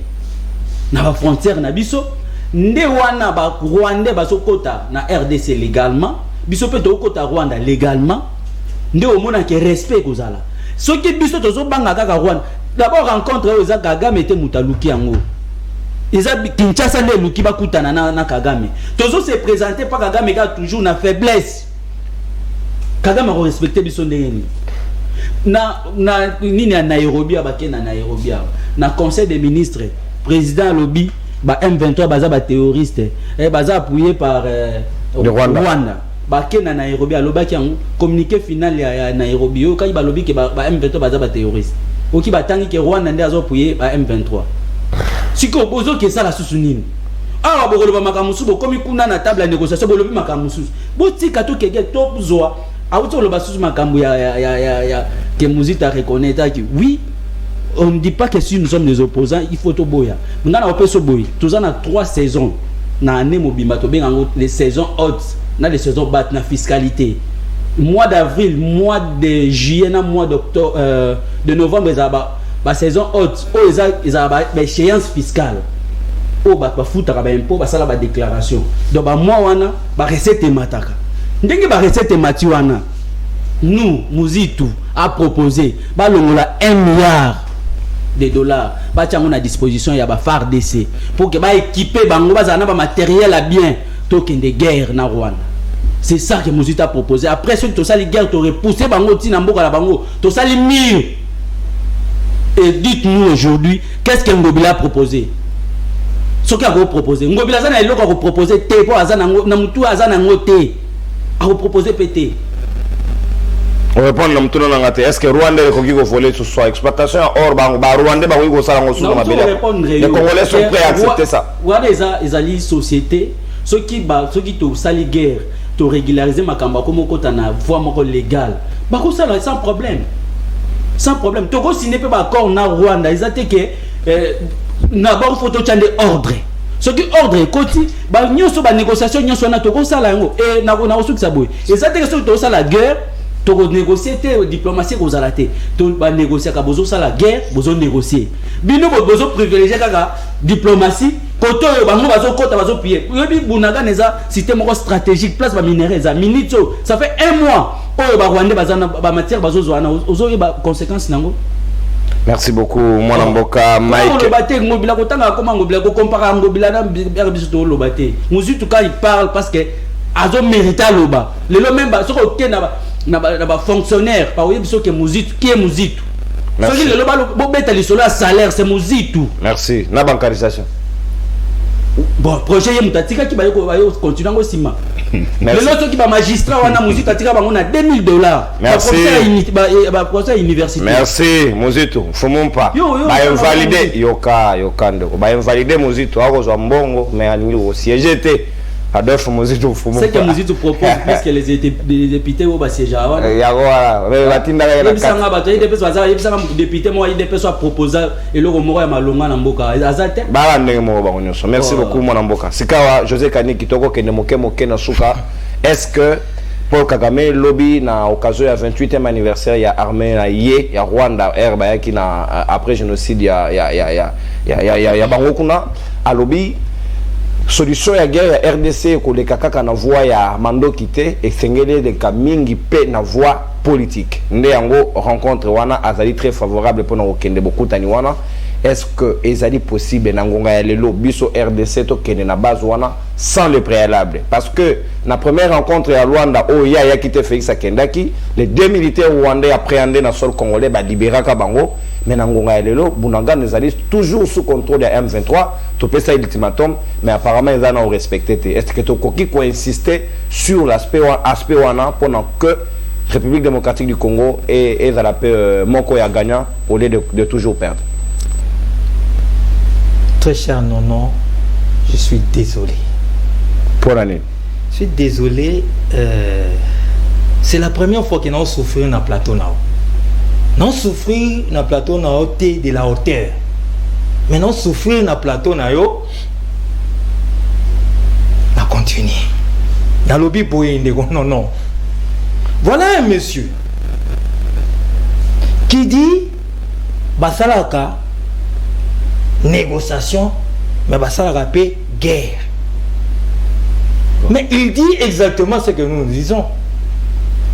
na ba frontière na biso nde wana ba Rwanda bazokota na RDC légalement biso pe to kota Rwanda légalement nde au mona ke respect kozala soki biso tozo banga kaka Rwanda d'abord rencontre eza Kagame était mutaluki yango eza Kinshasa nde luki bakutana na Kagame tozo se présenter pas Kagame ka toujours na faiblesse Kagame a respecté biso ndenge na nini na Nairobi abake na Nairobi na conseil des ministres président lobby ba M23 baza ba terroriste baza appuyé par Rwanda bake na Nairobi alobaki en communiqué final ya Nairobi o kai ba lobby ke ba M23 baza ba terroriste oki batangi ke Rwanda nde azo appuyé ba M23 siko bozo ke sala susunini awa bokolo ba makamusu bokomi kuna na table ya négociation bolobi makamusu botika to kege top zoa auto lo basusu makambu ya que Muzito reconnaître que oui on ne dit pas que si nous sommes des opposants il faut to boya ngana opeso boy tous en a 3 saisons na année mobimba to benga les saisons hautes na les saisons basses na fiscalité mois d'avril mois de juillet na mois d'octobre de novembre ba saison haute o eza ba échéance fiscale o ba futa ba impôt ba sala ba déclaration donc ba mois wana ba recette mataka ndenge ba recette mati wana nous Muzito a proposé ba longola 1 milliard de dollars ba tiango na disposition ya ba FARDC pour que ba équiper bango bazana ba matériel à bien token de guerre na Rwanda. C'est ça que Muzito a proposé. Après ce que to sali guerre to repousser bango tina mboka la bango to sali mur. Et dites-nous aujourd'hui qu'est-ce que Ngobila a proposé. Ce qu'il a proposé Ngobila zana eloko a proposé te po azana na mutu azana ngote a proposé pété. On répond na mutu na ngate est-ce que Rwanda est koki ko voler ce soit exploitation or ba Rwanda ba ko sala ngosu na bela. Les Congolais sont prêts à accepter ça. Rwanda ezali société ceux qui to sali guerre to régulariser makamba comme kota na voie moko légale. Ba ko sala sans problème. Sans problème. Togo signé pas accord na Rwanda, ils ont que na bon photo tchande ordre. Ce qui ordre koti ba nyoso ba négociation nyoso na togo sala yango et na osu kisaboy. Et ça que to sala guerre, to négocier te diplomatie ko zalate. To ba négocier ka bozo sala guerre, bozo négocier. Bino bozo privilégier kaka diplomatie koto bango bazo kota bazo pied. Yobi bunaga neza système stratégique place ba minerais za minito. Ça fait 1 mois. Oh ba Rwanda bazana ba matière bazo zwana ozo ba conséquences nango. Merci beaucoup mwana mboka Mike. Le baté ngobila kotanga comment ngobila ko comparer ngobila na biso le baté. Muzito quand il parle parce que azo mérita loba. Le même ba soko ke na ba fonctionnaire pa oyebi so ke Muzito qui est Muzito. Soki le loba bo beta lisolo salaire c'est Muzito. Merci. Na bancarisation. Bon projet yemutatika ki ba yo continuer ngo sima. Le lot qui ba magistrat wana Muzito atika bango na $2000. Merci. Ba procès universitaire. Merci Muzito. Fumon pas. Ba invalider yokando. Ba invalider Muzito akozwa mbongo mais alingi ko siéger Adolphe Muzito Fumon. C'est que Muzito propose puisque les députés au siège wana. Ya voilà. La tinda ya la sanga ba tayide peso azala yebisanga député mo ide peso proposer eloko moko ya malonga na mboka. Azate. Ba ndenge mo ba nyonso. Merci beaucoup mwana mboka. Sikawa José Kani kitoko kende moke na suka. Est-ce que Paul Kagame lobby na occasion ya 28e anniversaire ya armée na ye ya Rwanda herba yaki na après génocide ya bango kuna a lobby solution ya guerre ya RDC ko le kaka na voie ya mando kité et sengele de kamingi pe na voie politique nde yango rencontre wana azali très favorable pour na okende bokutani wana. Est-ce que ezali possible na ngonga ya lelo biso RDC to kende na base wana sans le préalable parce que la première rencontre à Luanda, où il y a quitté Félix Akendaki, les 2 militaires rwandais appréhendés dans le sol congolais, libérés à Kabango, mais Nangonga et Lelo, Bounanga nous allait toujours sous contrôle de M23, tu peux ça l'ultimatum, mais apparemment ils ont respecté. Est-ce que tu as insisté sur l'aspect pendant que République démocratique du Congo et la paix Moko ya gagnant au lieu de toujours perdre? Très cher Nono, je suis désolé. Pour l'année. Je suis désolé. C'est la première fois que nous souffrons dans le plateau. Nous souffrons dans le plateau de la hauteur. Mais nous souffrons dans le plateau, nous continuons. Dans le lobby, non. Voilà un monsieur qui dit Basalaka, négociation, mais Basalaka paix, guerre. Mais il dit exactement ce que nous disons.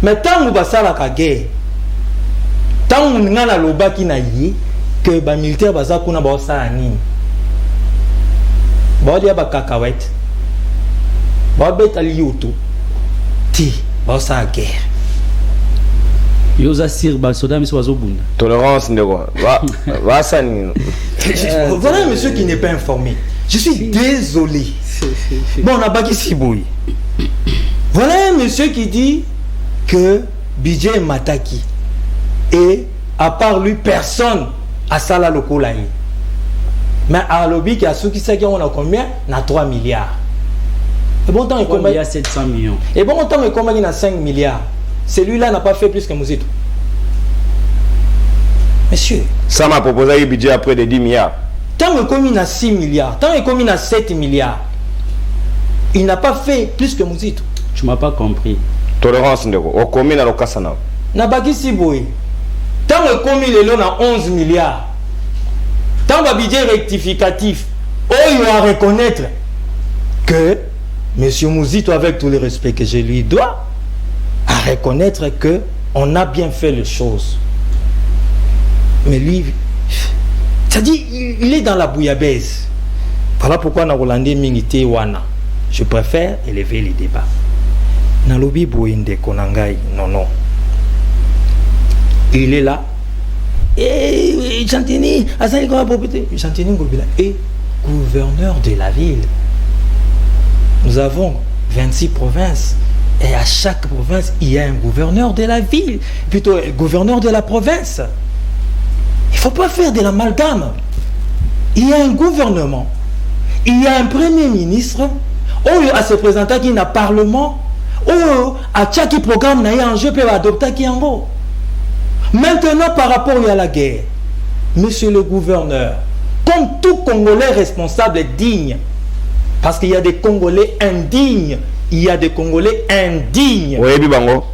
Mais tant que Basalaka guerre, tant que nous avons le loba qui n'a que les militaires baza kuna ba sa nini. Ba dia ba kakawet. Ba betali yoto. Ti ba sa guerre. Yoza sir ba soda mi so bunda. Tolérance ndeko. Va ça nini. Voilà un monsieur qui n'est pas informé. Je suis désolé. Bon, on a pas ici boui. Voilà un monsieur qui dit que Bidje Mataki et à part lui personne à Sala Lokolaï. Mais à lobby qui a ceux qui savent qu'on a combien? On a 3 milliards. Et bon temps il y a 700 millions. Et bon temps il combien? Il a 5 milliards. Celui-là n'a pas fait plus que Mouzito. Monsieur, ça m'a proposé un budget après de 10 milliards. Tant que commune a 6 milliards, tant que commune a 7 milliards, il n'a pas fait plus que Mouzito. Tu m'as pas compris. Tolérance ndeko. Au commune à l'Okasana. N'a pas qui si boy. Tant que commune est là 11 milliards. Tant que budget rectificatif, il doit reconnaître que M. Mouzito, avec tout le respect que je lui dois, à reconnaître que on a bien fait les choses. Mais lui, c'est-à-dire, il est dans la bouillabaisse. Voilà pourquoi dans Rolandais Mingité Wana, je préfère élever les débats. Dans le Bouinde Konangai, non. Il est là. Et Chantini, Chantini Ngobila est gouverneur de la ville. Nous avons 26 provinces. Et à chaque province, il y a un gouverneur de la ville. Plutôt, gouverneur de la province. Il ne faut pas faire de l'amalgame. Il y a un gouvernement. Il y a un premier ministre. À se présenter qui n'a parlement. À chaque programme, il y a un jeu peut adopter qui en haut. Maintenant, par rapport à la guerre, monsieur le gouverneur, comme tout Congolais responsable est digne, parce qu'il y a des Congolais indignes, il y a des Congolais indignes. Oui, Bibango.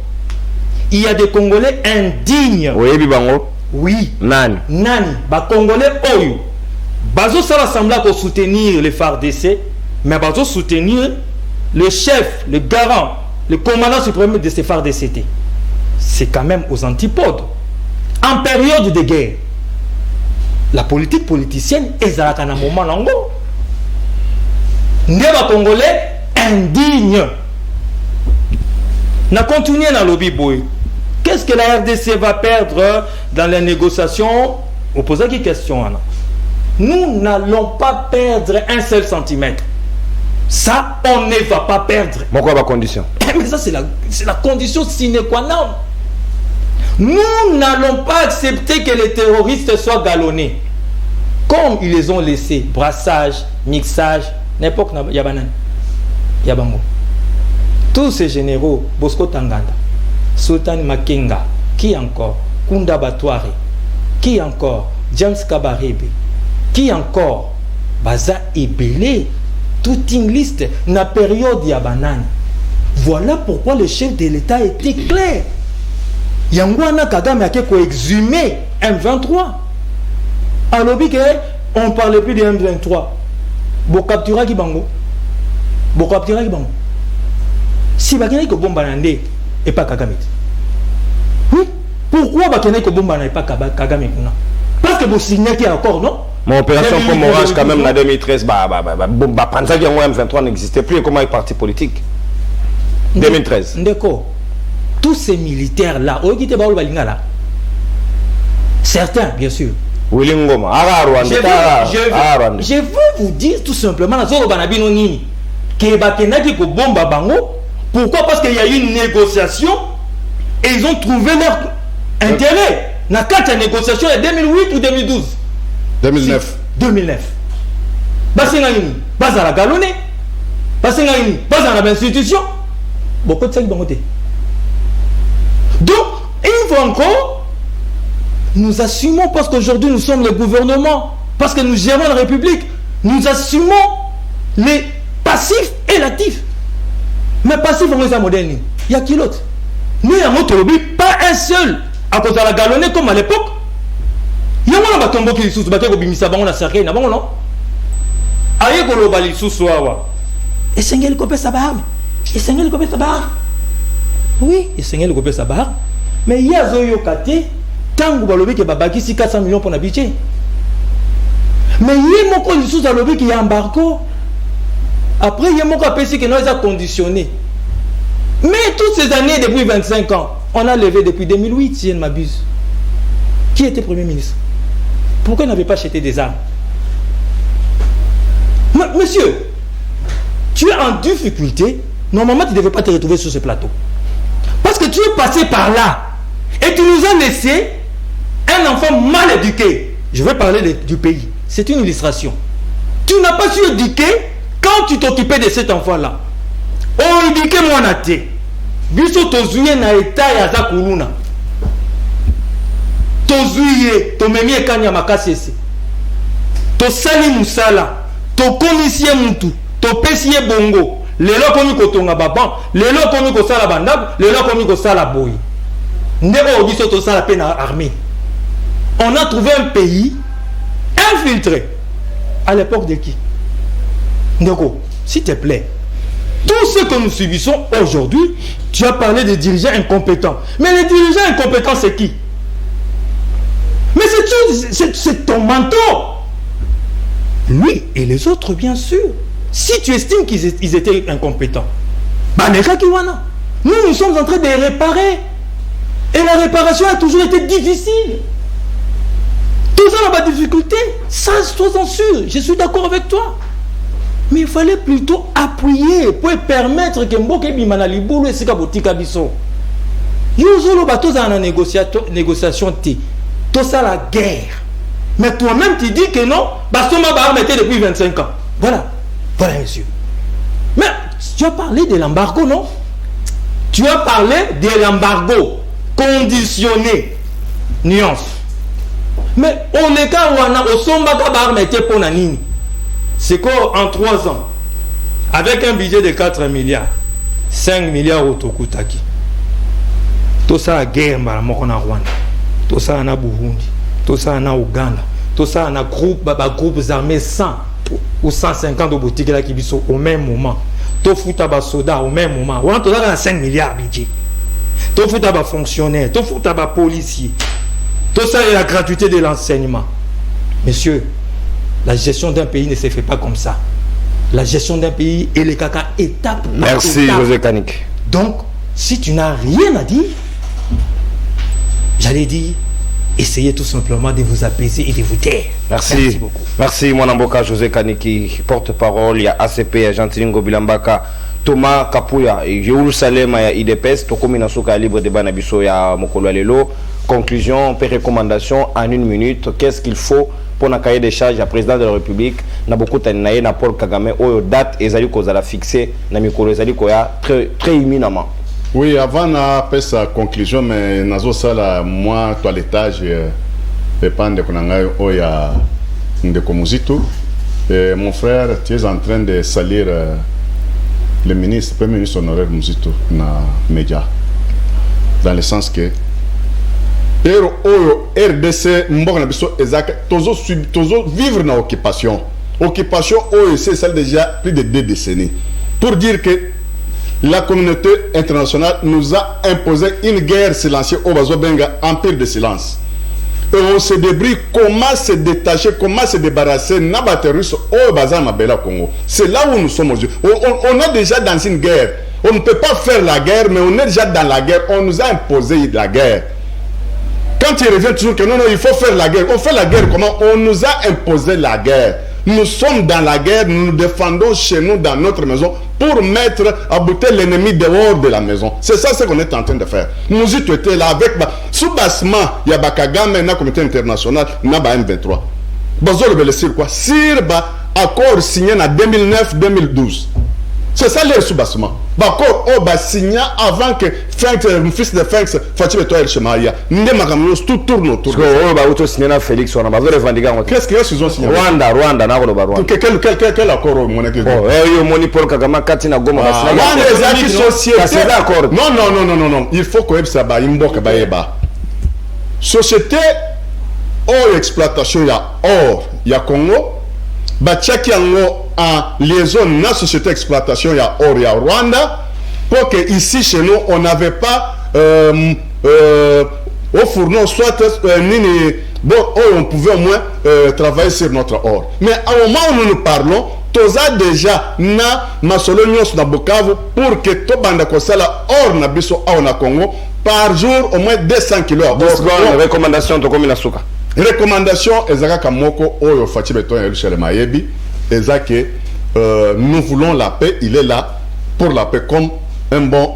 Il y a des Congolais indignes. Oui, Bibango. Oui. Nani. Ba Congolais oyo. Bazo ça va sembler pour soutenir les FARDC, mais bazo soutenir le chef, le garant, le commandant suprême de ces FARDC. C'est quand même aux antipodes. En période de guerre, la politique politicienne est à un moment longo. N'est pas Congolais indigne. On a continué dans le lobby boy. Qu'est-ce que la RDC va perdre dans les négociations? On pose une question. Nous n'allons pas perdre un seul centimètre. Ça, on ne va pas perdre. Pourquoi la condition? Mais ça, c'est la condition sine qua non. Nous n'allons pas accepter que les terroristes soient galonnés. Comme ils les ont laissés. Brassage, mixage, n'importe quoi. Yabango. Tous ces généraux, Bosco Tanganda, Sultan Makenga, qui encore? Kunda Batware, qui encore? James Kabarebe, qui encore? Baza Ebele, toute une liste, na période Yabanane. Voilà pourquoi le chef de l'État était clair. Yangwana Kagame a exhumé M23. Alors, on ne parlait plus de M23. Bon captura qui bango. Bon captura qui bango. Si bakene ko bomba nande et pas Kagame. Oui. Pourquoi bakene ko bomba et pas Kagame kuna? Parce que vous signez qu'il y a encore, non? Mon opération comme Orange quand même en 2013, bah, M23 n'existait plus. Comment est parti politique? 2013. Ndeko, tous ces militaires-là, certains, bien sûr. Je veux vous dire tout simplement, pourquoi? Parce qu'il y a eu une négociation et ils ont trouvé leur intérêt. Dans la négociation de 2008 ou 2012 2009. 2009. Basengani, Bazala Galonné, Basengani, Bazala l'institution. Beaucoup de ça, donc, une fois encore, nous assumons parce qu'aujourd'hui nous sommes le gouvernement, parce que nous gérons la République, nous assumons les passifs et l'actif. Mais passifs, on les a modernisés. Il y a qui l'autre? Nous, il y a pas un seul à cause de la galonnée comme à l'époque. Il y a un batombo qui est sous le bimisa bango na cercueil na bango non. Aïe golo bali sous soawa. Et sengel kopé sa barbe. Et sengel kopé sa barbe. Oui, et sengel kopé sa barbe. Mais il y a zoyo kate tangu balobi ke babaki si 400 millions pour n'habiter. Mais il y a mon ko sous alobi qui y a embargo. Après il y a mon ko apesi que nous a conditionné. Mais toutes ces années depuis 25 ans, on a levé depuis 2008 si je ne m'abuse. Qui était Premier ministre? Pourquoi il n'avait pas acheté des armes? Monsieur, tu es en difficulté. Normalement, tu ne devais pas te retrouver sur ce plateau. Parce que tu es passé par là. Et tu nous as laissé un enfant mal éduqué. Je vais parler du pays. C'est une illustration. Tu n'as pas su éduquer quand tu t'occupais de cet enfant-là. Oh, éduquez-moi naté. Biso tozuye na état ya zakuluna. Tozuye, tomemie kanya makasese. To sali musala, to komisie mutu, to pesie bongo. Lelo komi kotonga baban, lelo komi ko sala bandab, lelo komi ko sala boy. Ndeko obiso to sala pe na armée. On a trouvé un pays infiltré. À l'époque de qui? Ndeko, s'il te plaît. Tout ce que nous subissons aujourd'hui, tu as parlé des dirigeants incompétents. Mais les dirigeants incompétents, c'est qui? Mais c'est ton mentor. Lui et les autres, bien sûr. Si tu estimes qu'ils étaient incompétents, nous sommes en train de les réparer. Et la réparation a toujours été difficile. Tout ça n'a pas de difficulté. Ça, sois-en sûr. Je suis d'accord avec toi. Mais il fallait plutôt appuyer pour permettre que Mboke Bimana Liboulou et Sika Botika Biso. Yozolo bato za na négociation ti. Tout ça la guerre. Mais toi-même tu dis que non, Basoma ba arrêté depuis 25 ans. Voilà. Voilà monsieur. Mais tu as parlé de l'embargo non? Tu as parlé de l'embargo conditionné. Nuance. Mais on est quand on a au somba ka ba arrêté pour nanini. C'est qu'en 3 ans, avec un budget de 4 milliards, 5 milliards au Tokutaki, tout ça a guerre en Rwanda, tout ça en Burundi, tout ça en Ouganda, tout ça en groupes armés 100 ou 150 de boutiques là qui sont au même moment. Tout fout à soda au même moment. On a 5 milliards de budget. Tout fout à fonctionnaires, tout fout à policiers. Tout ça est la gratuité de l'enseignement. Messieurs, la gestion d'un pays ne se fait pas comme ça. La gestion d'un pays est le caca étape par Merci étape. José Kanik. Donc, si tu n'as rien à dire, j'allais dire, essayez tout simplement de vous apaiser et de vous taire. Merci beaucoup. Merci Mwanamboka José Kaniki, porte-parole, il y a ACP, il y a Gentilingo Bilambaka, Thomas Kapouya, Jérusalem, il y a IDPS, Tokomina Souka libre de Banabiso, il y a Mokolo Alelo. Conclusion, recommandation en 1 minute. Qu'est-ce qu'il faut pour un cahier des charges à président de la République? Na beaucoup tanaye na Paul Kagame au date ezali kozala fixé na mikolo ezali koya très imminemment. Oui, avant na faire sa conclusion, mais nazo sala moi toilettage pépande konanga oya ndeko Muzito. Mon frère, tu es en train de salir le ministre, premier ministre honoraire Muzito na média, dans le sens que RDC mbok na biso ezaka tozo vivre na occupation c'est celle déjà plus de 2 décennies pour dire que la communauté internationale nous a imposé une guerre silencieuse au Bazobenga empire de silence et on se débrouille comment se détacher, comment se débarrasser n'a pas terroriste au Bazar Mabela Congo. C'est là où nous sommes aujourd'hui. On est déjà dans une guerre. On ne peut pas faire la guerre, mais on est déjà dans la guerre. On nous a imposé la guerre. Quand il revient toujours que non, il faut faire la guerre. On fait la guerre comment? On nous a imposé la guerre. Nous sommes dans la guerre, nous nous défendons chez nous, dans notre maison, pour mettre à bouter l'ennemi dehors de la maison. C'est ça ce qu'on est en train de faire. Nous y étions là avec... Sous bassement, il y a Bakagame, il y a le comité international, il y a M23. Bazol veut le dire quoi? Sur accord signé en 2009-2012. C'est ça le sous-bassement. D'accord, on va signer avant que le fils de Franks, Fatih Betoa El Shemaria, tout tourne autour. Parce que signé Félix, on a pas revendiqué. Qu'est-ce qu'ils ont signé? Rwanda, quel accord au Monaco? Non. Il faut que ça va, société, or exploitation, il y a or, il y a Congo. Bachaki yango en liaison na société d'exploitation il y a or il y a Rwanda pour que ici chez nous on n'avait pas au fourneau soit nini bon on pouvait au moins travailler sur notre or. Mais au moment où nous parlons toza déjà na masolo nyos na Bukavu pour que to banda kosala or na biso au na Congo par jour au moins 200 kilos. Recommandation to komi na suka. Recommandation ezaka kamoko oyo Fatih Betoa El Shemayebi ezake nous voulons la paix, il est là pour la paix comme un bon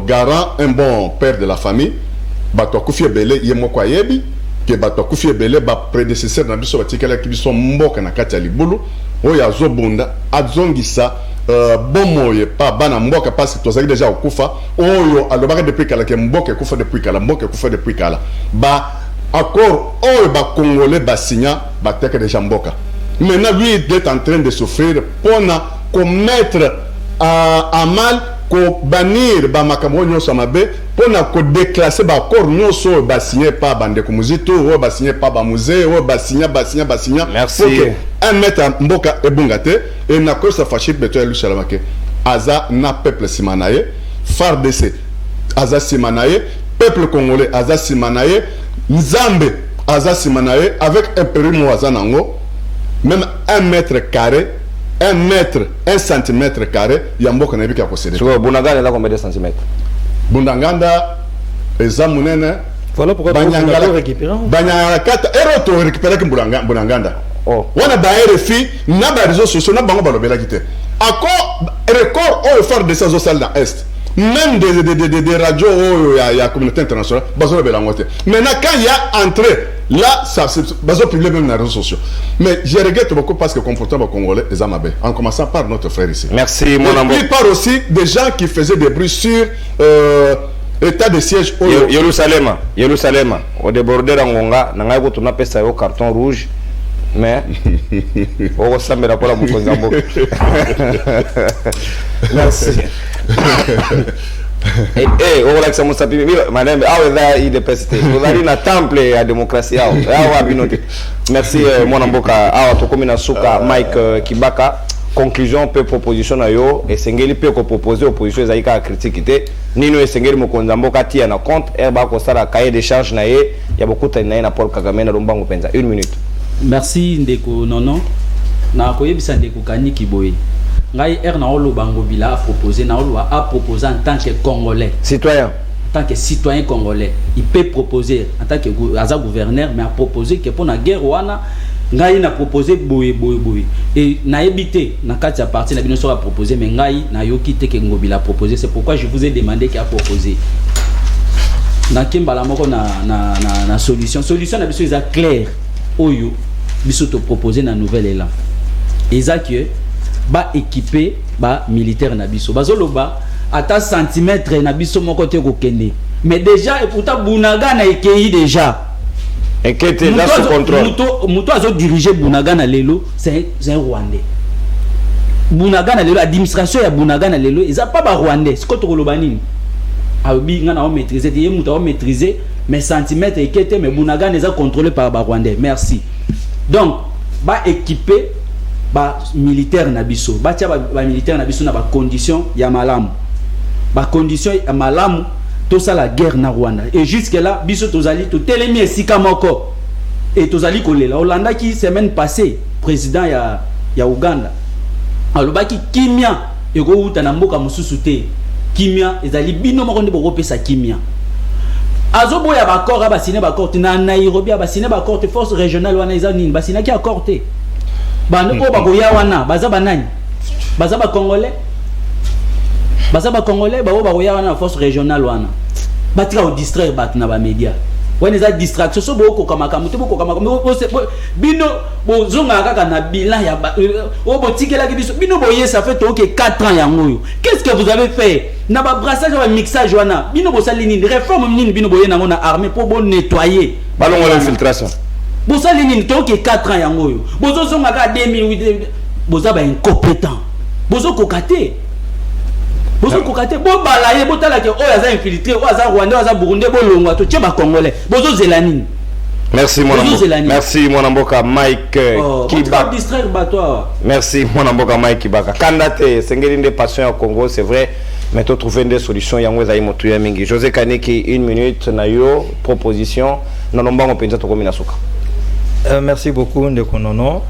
garant, un bon père de la famille. Bato Koufi Ebele yemoko ayebi que Bato Koufi Ebele ba prédécesseur na biso batikala ki biso mboka na kati ya libulu oyo azobunda azongisa bomoye pa bana mboka parce que tozaki déjà okufa oyo alobaka depuis kala ke mboka ekufa depuis kala mboka ekufa depuis kala ba accord oyo ba congolais ba signa ba teke déjà mboka. Maintenant lui il est en train de souffrir pour commettre à mal ko bannir ba makambo nyonso mabe pour ko déclasser ba accord nyonso ba signé pas bande ko muzito ou ba signé pas ba musée ou ba signa. Merci. Un mètre mboka ebungate et na ko sa Fatih Betoa El Shalamake aza na peuple simanaye FARDC aza simanaye peuple congolais aza simanaye Nzambe aza simanaye avec un périmo azanango même 1 mètre carré 1 centimètre carré yamboka na bika posséder. Sur Bunaganda là combien de centimètres? Bunaganda eza munene. Voilà pourquoi vous récupérez. Banyanga kata eroto récupérer que Bunaganda. Oh. Wana ba RFI na ba réseaux sociaux na bango balobela kité. Accord record au phare de ces salles dans est. Même des radios où il y a la communauté internationale, maintenant quand il y a entré, là, ça c'est publié même dans les réseaux sociaux. Mais je regrette beaucoup parce que confortable Congolais, les Amabé, en commençant par notre frère ici. Merci, mon amour. Il parle aussi des gens qui faisaient des bruits sur état de siège au Yerusalem, au débordé d'Angonga, n'a pas eu pesa au carton rouge. Mais, on ressemble à la merci. On relaxe mon sapi, madame, il est pesté. Vous allez dans temple à démocratie. Merci, mon amboka. Tokomina Souka, Mike Kibaka. Conclusion, peu proposition à yo. Et Sengeli peut proposer opposition à critique. Nino et Sengeli Mokonzamboka tient en compte. Herba Kostara, cahier des charges naé. Il y a beaucoup de naé na Paul Kagame na Lumbango Penza. 1 minute. Merci Ndeko Nono. Na koyebisa Ndeko Kani Kiboye. Ngai na olo bango bila a proposé en tant que Congolais. Citoyen. En tant que citoyen congolais, il peut proposer en tant que gouverneur, mais a proposé que pour la guerre wana ngai na proposé boye. Et na évité na katia partie na bino sera proposé mais ngai na yoki te ke ngobila proposé, c'est pourquoi je vous ai demandé qu'il a proposé. Na kimbala moko na solution na biso est clair. Oyo biso to proposer na nouvelle élan. Ezaki ba équipé ba militaire na biso. Bazoloba ata centimètre na biso moko te ko kende. Mais déjà et pourtant Bunaga na ekei déjà. Et qui était là sous contrôle. Muto azo diriger Bunaga na lelo, c'est un Rwandais. Bunaga na lelo administration ya Bunaga na lelo, ils a pas ba Rwandais. C'est ko loba nini? Abi ngana o maîtriser, te muto o maîtriser mais centimètres et qui mais Bunaga n'est pas contrôlé par ba Rwandais. Merci. Donc ba équipé ba militaire na biso ba tia ba militaire na biso na ba condition ya malamu ba condition ya malamu to ça la guerre na Rwanda et jusque là biso tozali to telemi esika moko et tozali kolela Hollanda qui semaine passée président ya Uganda alobaki kimia eko uta na mboka mususu te kimia ezali bino moko nde bokopesa kimia azoboya bakor basine bakor na Nairobi basine bakor force régionale wana eza nini basine ki accord te bande ko bakoya wana baza banani baza ba congolais bakoya wana force régionale wana batika au distraire bat na ba média wana eza distraction so boko kamaka bino bozonga kaka na bilan ya botikela ki biso bino boye ça fait OK 4 ans yango. Qu'est-ce que vous avez fait na ba brassage ba mixage wana bino bosali nini réforme nini bino boye nango na armée pour bon nettoyer ballon l'infiltration bosali nini OK 4 ans yango yo bozozonga ka 2008 boza ba incompétent bozokokate bo balaye botala ke oyo aza infiltré oyo aza rwandais aza burundais bolongwa to tie ba congolais bozozela nini. Merci mon amboka Mike Kibaka. Distraire bato. Merci mon amboka Mike Kibaka. Kandate sengeli nde passion au Congo, c'est vrai, mais tu trouver des solutions yango za imotu ya mingi. José Kaneki 1 minute na yo proposition na lomba ngo penza to komina suka. Merci beaucoup ndeko nono.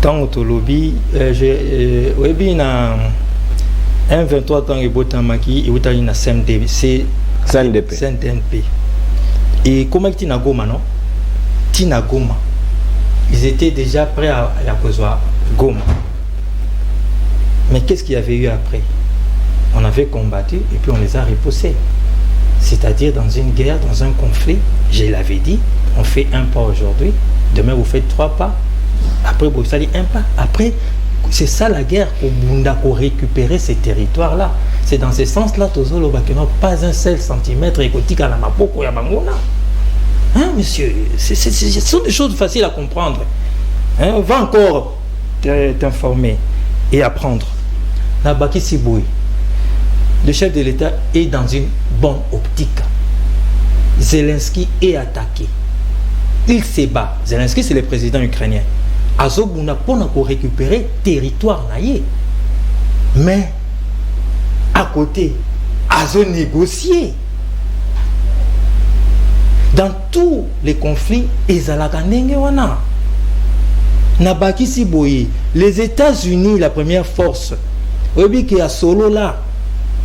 Tant to lobby webi na 1-23 ans ebotamaki et utali na CNDP. Et comment Tina Goma, non? Tina Goma. Ils étaient déjà prêts à Kozwa Goma. Mais qu'est-ce qu'il y avait eu après? On avait combattu et puis on les a repoussés. C'est-à-dire dans une guerre, dans un conflit, je l'avais dit, on fait un pas aujourd'hui, demain vous faites 3 pas, après vous allez un pas. Après, c'est ça la guerre au Bunda pour récupérer ces territoires-là. C'est dans ce sens-là, Tozolo Bakeno, pas un seul centimètre écotique à la Mapoko Yabangona. Hein, monsieur, ce sont des choses faciles à comprendre. Hein, on va encore t'informer et apprendre. Nabaki Siboui, le chef de l'État est dans une bonne optique. Zelensky est attaqué. Il se bat. Zelensky, c'est le président ukrainien. Azobuna pour récupérer territoire naïe. Mais à côté, Azo négocier. Dans tous les conflits, Ezalakandengewana. Nabaki Siboye, les États-Unis, la première force, Obi qui a solo là,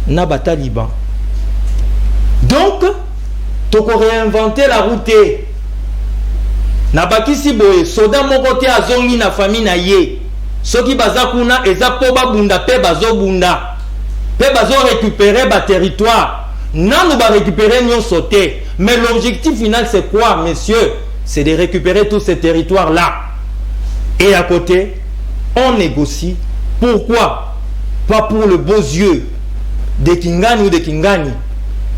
Nabata Liban. Donc, tu peux réinventer la route. Nabaki Siboye, soda mon côté à zongi na famille na ye. Soki bazakuna eza poba bunda pe bazo bunda. Pe bazo récupérer ba territoire. Nan ba récupérer nyon sauté. Mais l'objectif final c'est quoi, messieurs? C'est de récupérer tous ces territoires là. Et à côté, on négocie. Pourquoi? Pas pour le beau yeux des Kingani ou des Kingani.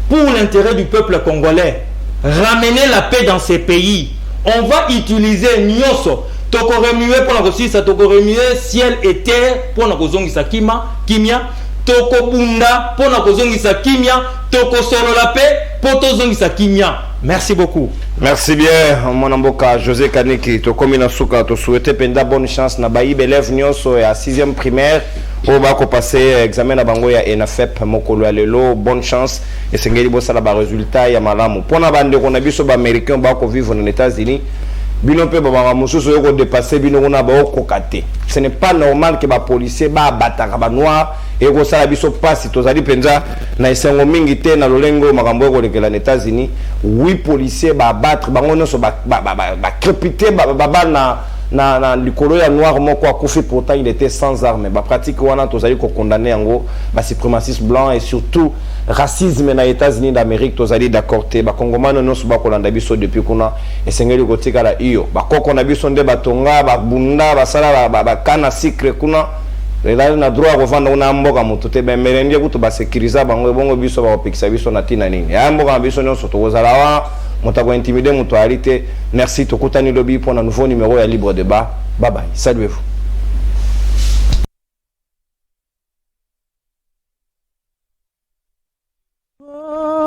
Pour l'intérêt du peuple congolais. Ramener la paix dans ces pays. On va utiliser Nyoso. Toko remuer pour la ça toko remuer ciel et terre pour la kozongisa kimia. Toko bunda pour la kozongisa kimia. Toko solo la paix pour tozongisa kimia. Merci beaucoup. Merci bien, mon amboka José Kaneki. Toko minasuka to souhaiter penda bonne chance na bayi élève Nyoso et à 6e primaire. On va passer examen na bango ya ENAFEP mokolo ya lelo. Bonne chance et sengeli bosala ba résultat ya malamu. Pona bande ko na biso ba américain ba ko vivre aux États-Unis. Bino pe ba mosusu yo ko dépasser bino na ba kokate. Ce n'est pas normal que ba policier ba bataka ba noir et ko sala biso passe tozali penza na esengo mingi te na lolengo makambo ko lekela na États-Unis. Oui policier ba battre bango nyonso ba crépiter ba na likolo ya noir moko akufi, pourtant il était sans armes. Ba pratique wana tozali ko condamner yango ba suprémacisme blanc et surtout racisme na États-Unis d'Amérique. Tozali d'accord te ba kongomano nyonso ba kolanda biso depuis kuna esengeli kotika la iyo ba koko na biso nde batonga ba bunda ba sala ba kana secret kuna elali na droit kovanda una mboka mutu te ben melendie kutu ba sécuriser bango bongo biso ba opekisa biso na tina nini ya mboka biso nyonso tokozala wa motako intimider mutu arité. Merci tokutani lobby pour un nouveau numéro ya Libre Débat. Bye bye, saluez-vous.